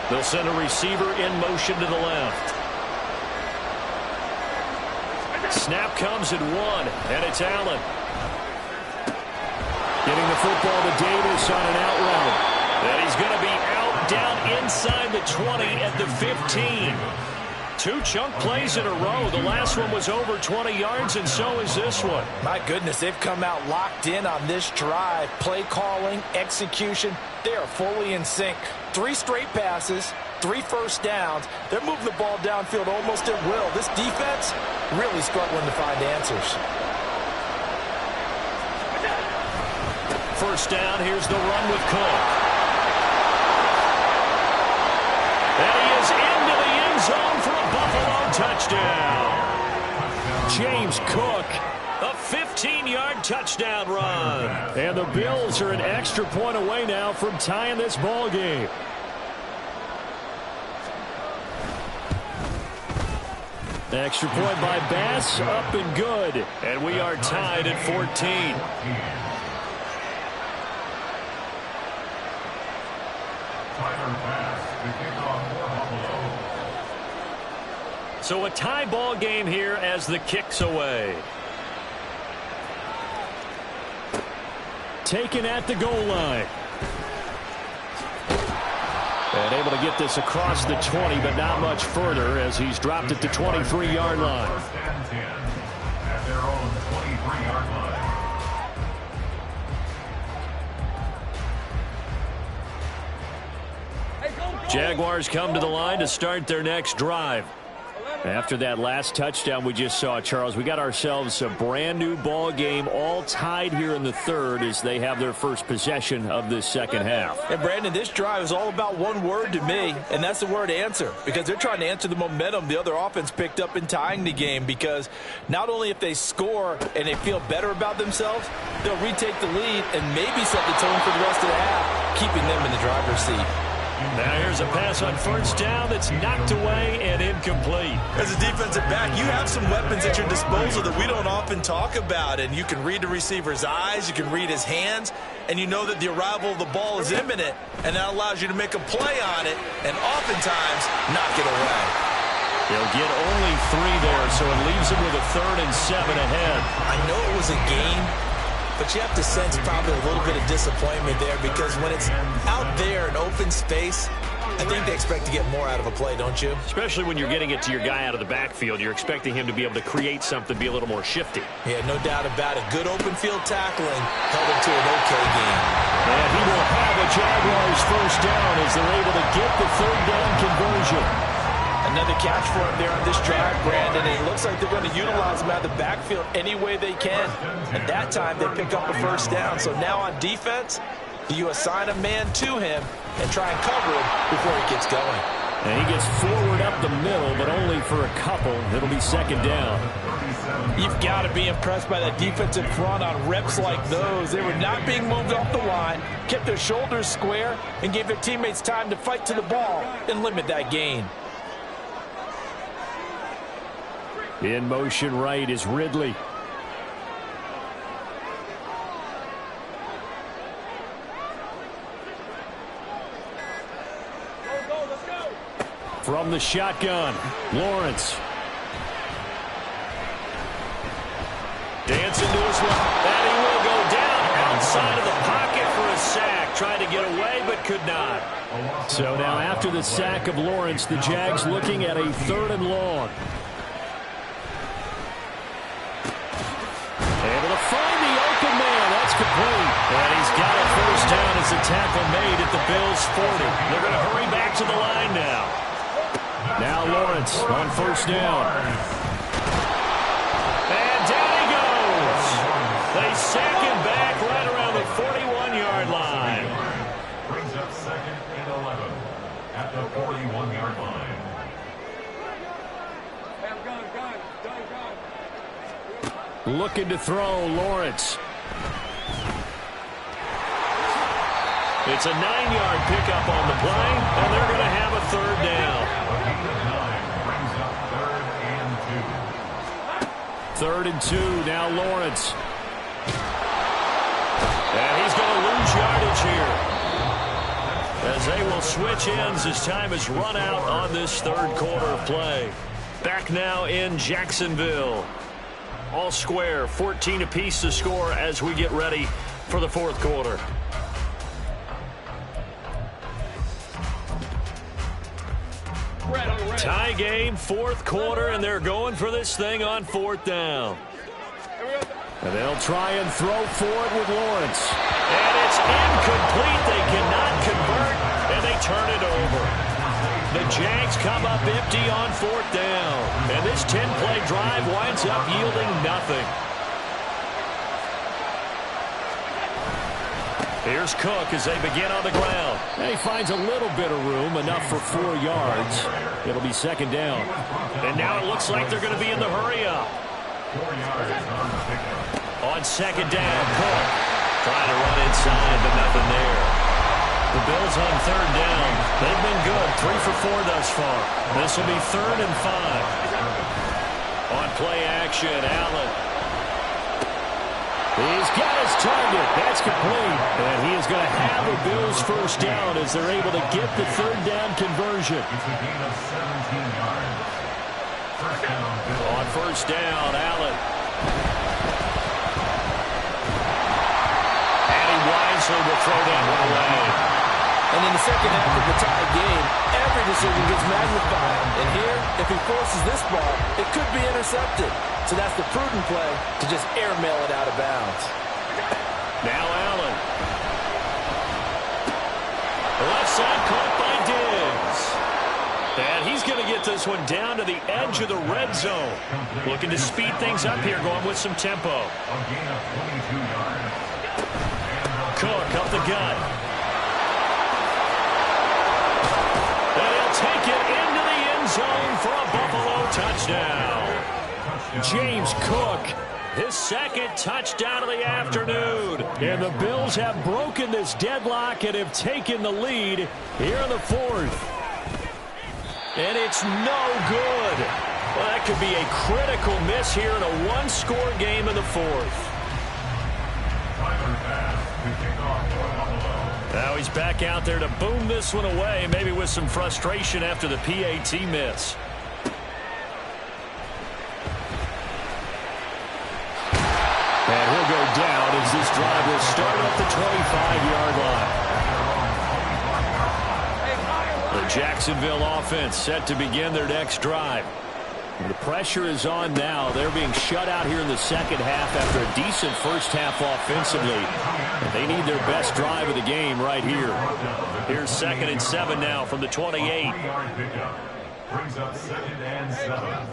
S1: They'll send a receiver in motion to the left. Snap comes at 1, and it's Allen. Getting the football to Davis on an out route. And he's going to be out down inside the 20 at the 15. 2 chunk plays in a row. The last one was over 20 yards, and so is this one.
S4: My goodness, they've come out locked in on this drive. Play calling, execution, they are fully in sync. 3 straight passes, 3 first downs. They're moving the ball downfield almost at will. This defense really struggling to find answers.
S1: First down, here's the run with Cook. And he is into the end zone for a Buffalo touchdown. James Cook, a 15-yard touchdown run.
S6: And the Bills are an extra point away now from tying this ball game. Extra point by Bass, up and good.
S1: And we are tied at 14. So a tie ball game here as the kick's away.
S6: Taken at the goal line. And able to get this across the 20, but not much further as he's dropped it to 23-yard line.
S3: First and 10 at their own 23-yard line.
S1: Jaguars come to the line to start their next drive.
S6: After that last touchdown we just saw, Charles, we got ourselves a brand new ball game, all tied here in the third as they have their first possession of this second half.
S4: And Brandon, this drive is all about one word to me, and that's the word answer, because they're trying to answer the momentum the other offense picked up in tying the game, because not only if they score and they feel better about themselves, they'll retake the lead and maybe set the tone for the rest of the half, keeping them in the driver's seat.
S1: Now here's a pass on first down that's knocked away and incomplete.
S2: As a defensive back, you have some weapons at your disposal that we don't often talk about. And you can read the receiver's eyes, you can read his hands, and you know that the arrival of the ball is imminent. And that allows you to make a play on it and oftentimes knock it away.
S1: He'll get only 3 there, so it leaves him with a 3rd and 7 ahead.
S2: I know it was a gain, but you have to sense probably a little bit of disappointment there because when it's out there in open space, I think they expect to get more out of a play, don't you?
S1: Especially when you're getting it to your guy out of the backfield. You're expecting him to be able to create something, be a little more shifty.
S2: Yeah, no doubt about it. Good open field tackling held him to an okay game.
S1: And he will have a Jaguars first down as they're able to get the 3rd down conversion.
S4: Another catch for him there on this drive, Brandon. And it looks like they're going to utilize him out of the backfield any way they can. And that time, they pick up a first down. So now on defense, you assign a man to him and try and cover him before he gets going.
S6: And he gets forward up the middle, but only for a couple. It'll be 2nd down.
S4: You've got to be impressed by that defensive front on reps like those. They were not being moved off the line, kept their shoulders square, and gave their teammates time to fight to the ball and limit that gain.
S6: In motion right is Ridley. From the shotgun, Lawrence.
S1: Dancing to his left, and he will go down outside of the pocket for a sack. Tried to get away, but could not.
S6: So now after the sack of Lawrence, the Jags looking at a 3rd and long. Able to find the open man. That's complete.
S1: And he's got a first down as the tackle made at the Bills' 40. They're going to hurry back to the line now.
S6: Now Lawrence on first down.
S1: And down he goes. They sack him back right around the 41-yard line.
S3: Brings up 2nd and 11 at the 41-yard line.
S6: Looking to throw, Lawrence.
S1: It's a 9-yard pickup on the play, and they're going to have a 3rd down.
S6: Third and 2, now Lawrence.
S1: And he's going to lose yardage here, as they will switch ends as time has run out on this 3rd quarter of play. Back now in Jacksonville. All square, 14 apiece to score as we get ready for the 4th quarter. Tie game, 4th quarter, and they're going for this thing on 4th down.
S6: And they'll try and throw for it with Lawrence.
S1: And it's incomplete. They cannot convert, and they turn it over. The Jags come up empty on 4th down. And this 10-play drive winds up yielding nothing. Here's Cook as they begin on the ground.
S6: And he finds a little bit of room, enough for 4 yards. It'll be 2nd down.
S1: And now it looks like they're going to be in the hurry-up. On 2nd down, Cook trying to run inside, but nothing there. The Bills on 3rd down. They've been good, 3 for 4 thus far. This will be 3rd and 5. On play action, Allen.
S6: He's got his target. That's complete. And he is going to have the Bills first down as they're able to get the 3rd down conversion.
S3: It's a gain of 17 yards. First down, Bills.
S1: On first down, Allen. And he wisely will throw that one away.
S4: And in the second half of the tie game, every decision gets magnified. And here, if he forces this ball, it could be intercepted. So that's the prudent play to just airmail it out of bounds.
S1: Now Allen. Left side caught by Diggs. And he's going to get this one down to the edge of the red zone. Looking to speed things up here, going with some tempo.
S3: A gain of 22 yards.
S1: Cook up the gut. And he'll take it into the end zone for a Buffalo touchdown.
S6: James Cook
S1: his second touchdown of the afternoon.
S6: And the Bills have broken this deadlock and have taken the lead here in the fourth.
S1: And it's no good. Well, that could be a critical miss here in a one-score game in the fourth. Now he's back out there to boom this one away, maybe with some frustration after the PAT miss.
S6: And he'll go down as this drive will start at the 25-yard line. The Jacksonville offense set to begin their next drive. The pressure is on now. They're being shut out here in the second half after a decent first half offensively. They need their best drive of the game right here.
S1: Here's 2nd and 7 now from the 28.
S3: Brings up 2nd and 7.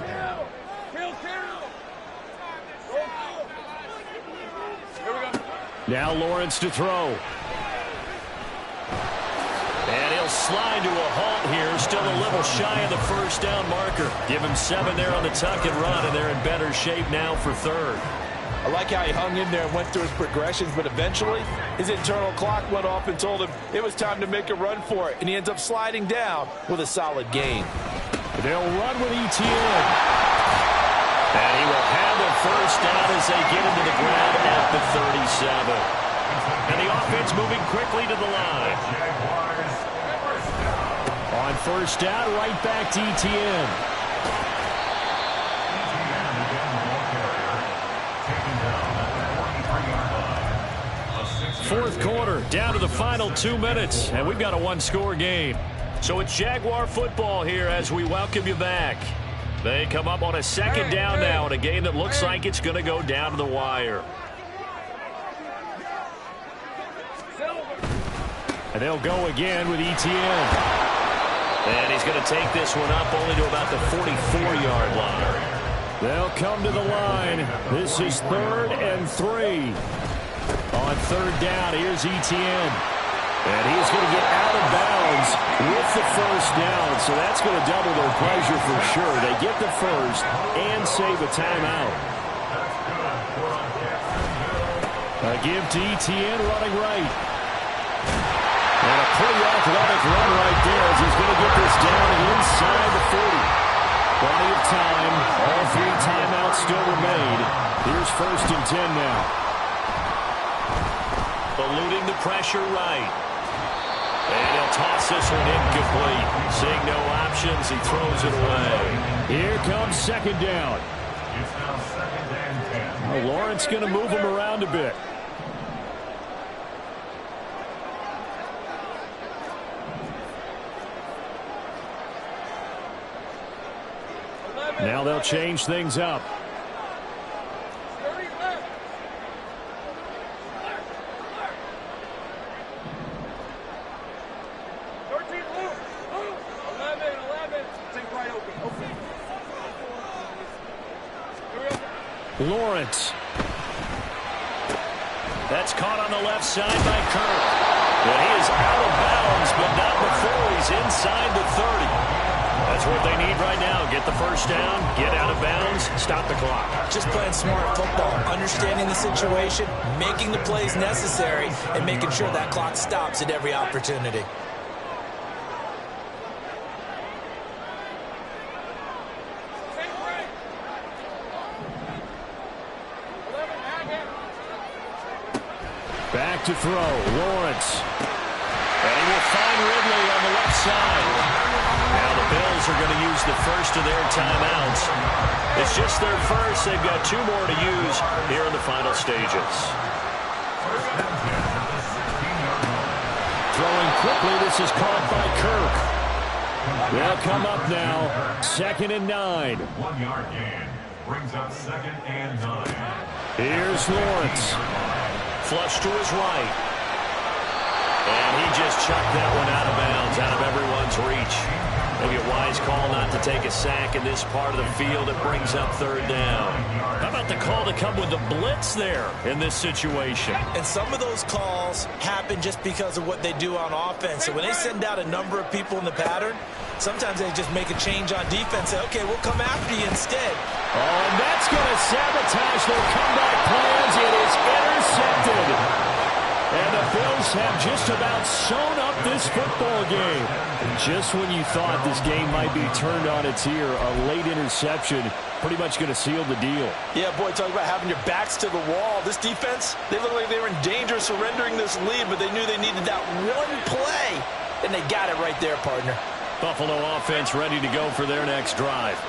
S6: Now Lawrence to throw.
S1: And he'll slide to a halt here. Still a little shy of the first down marker. Give him 7 there on the tuck and run, and they're in better shape now for 3rd.
S4: I like how he hung in there and went through his progressions, but eventually his internal clock went off and told him it was time to make a run for it, and he ends up sliding down with a solid gain.
S6: They'll run with ETN.
S1: And he will have the first down as they get into the ground at the 37. And the offense moving quickly to the line.
S6: On first down, right back to ETN.
S1: Fourth quarter, down to the final 2 minutes, and we've got a one-score game. So it's Jaguar football here as we welcome you back. They come up on a second down now in a game that looks like it's going to go down to the wire.
S6: And they'll go again with ETN.
S1: And he's going to take this one up only to about the 44-yard line.
S6: They'll come to the line. This is 3rd and 3. On 3rd down, here's ETN. And he's going to get out of bounds with the first down. So that's going to double their pleasure for sure. They get the first and save a timeout. A give to ETN running right. And a pretty athletic run right there as he's going to get this down inside the 40. Plenty of time. All 3 timeouts still remain. Here's 1st and 10 now.
S1: Eluding the pressure right. And he'll toss this one incomplete. Seeing no options, he throws it away.
S6: Here comes 2nd down.
S3: It's now 2nd and 10.
S6: Well, Lawrence going to move him around a bit. Now they'll change things up. Lawrence.
S1: That's caught on the left side by Kirk. And he is out of bounds, but not before he's inside the 30. That's what they need right now. Get the first down, get out of bounds, stop the clock.
S2: Just playing smart football, understanding the situation, making the plays necessary, and making sure that clock stops at every opportunity.
S6: Back to throw, Lawrence.
S1: And he will find Ridley on the left side. Now the Bills are going to use the first of their timeouts. It's just their first. They've got 2 more to use here in the final stages.
S6: Throwing quickly, this is caught by Kirk. They'll come up now, 2nd and 9.
S3: 1-yard gain brings up 2nd and 9.
S6: Here's Lawrence.
S1: Flush to his right. And he just chucked that one out of bounds, out of everyone's reach. Maybe a wise call not to take a sack in this part of the field. It brings up 3rd down. How about the call to come with the blitz there in this situation?
S2: And some of those calls happen just because of what they do on offense. So when they send out a number of people in the pattern, sometimes they just make a change on defense. Say, okay, we'll come after you instead.
S6: Oh, and that's going to sabotage their comeback plans. It is intercepted. And the Bills have just about sewn up this football game. Just when you thought this game might be turned on its ear, a late interception pretty much going to seal the deal.
S4: Yeah, boy, talk about having your backs to the wall. This defense, they look like they were in danger of surrendering this lead, but they knew they needed that one play, and they got it right there, partner.
S1: Buffalo offense ready to go for their next drive.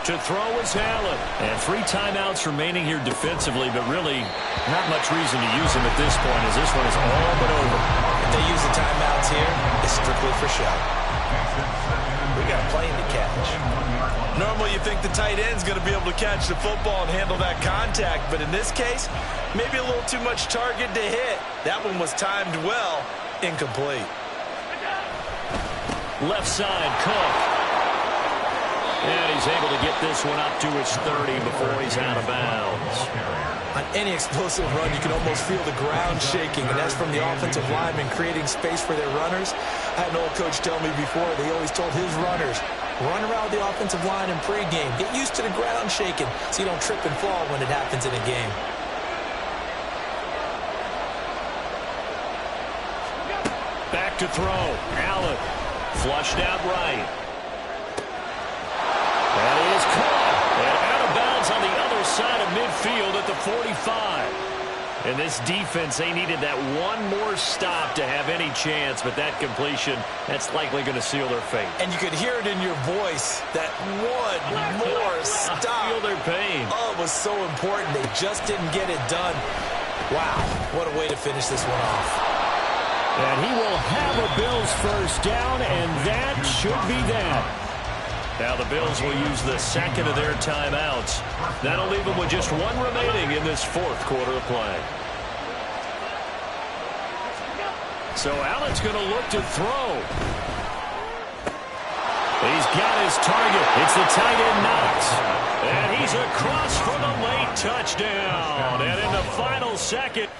S1: To throw is Allen. And 3 timeouts remaining here defensively, but really not much reason to use them at this point as this one is all but over.
S2: If they use the timeouts here, it's strictly for show. We got a plane to catch.
S4: Normally you think the tight end's going to be able to catch the football and handle that contact, but in this case, maybe a little too much target to hit. That one was timed well, incomplete.
S1: Left side, Cook. And he's able to get this one up to his 30 before he's out of bounds.
S2: On any explosive run, you can almost feel the ground shaking, and that's from the offensive linemen creating space for their runners. I had an old coach tell me before, they always told his runners, run around the offensive line in pregame. Get used to the ground shaking so you don't trip and fall when it happens in a game.
S1: Back to throw. Allen flushed out right. And he is caught. And out of bounds on the other side of midfield at the 45. And this defense, they needed that one more stop to have any chance, but that completion, that's likely going to seal their fate.
S2: And you could hear it in your voice, that one more stop.
S1: I feel their pain.
S2: Oh, it was so important. They just didn't get it done. Wow, what a way to finish this one off.
S6: And he will have a Bills first down, and that should be that.
S1: Now the Bills will use the second of their timeouts. That'll leave them with just one remaining in this 4th quarter of play. So Allen's going to look to throw. He's got his target. It's the tight end Knox. And he's across for the late touchdown. And in the final second,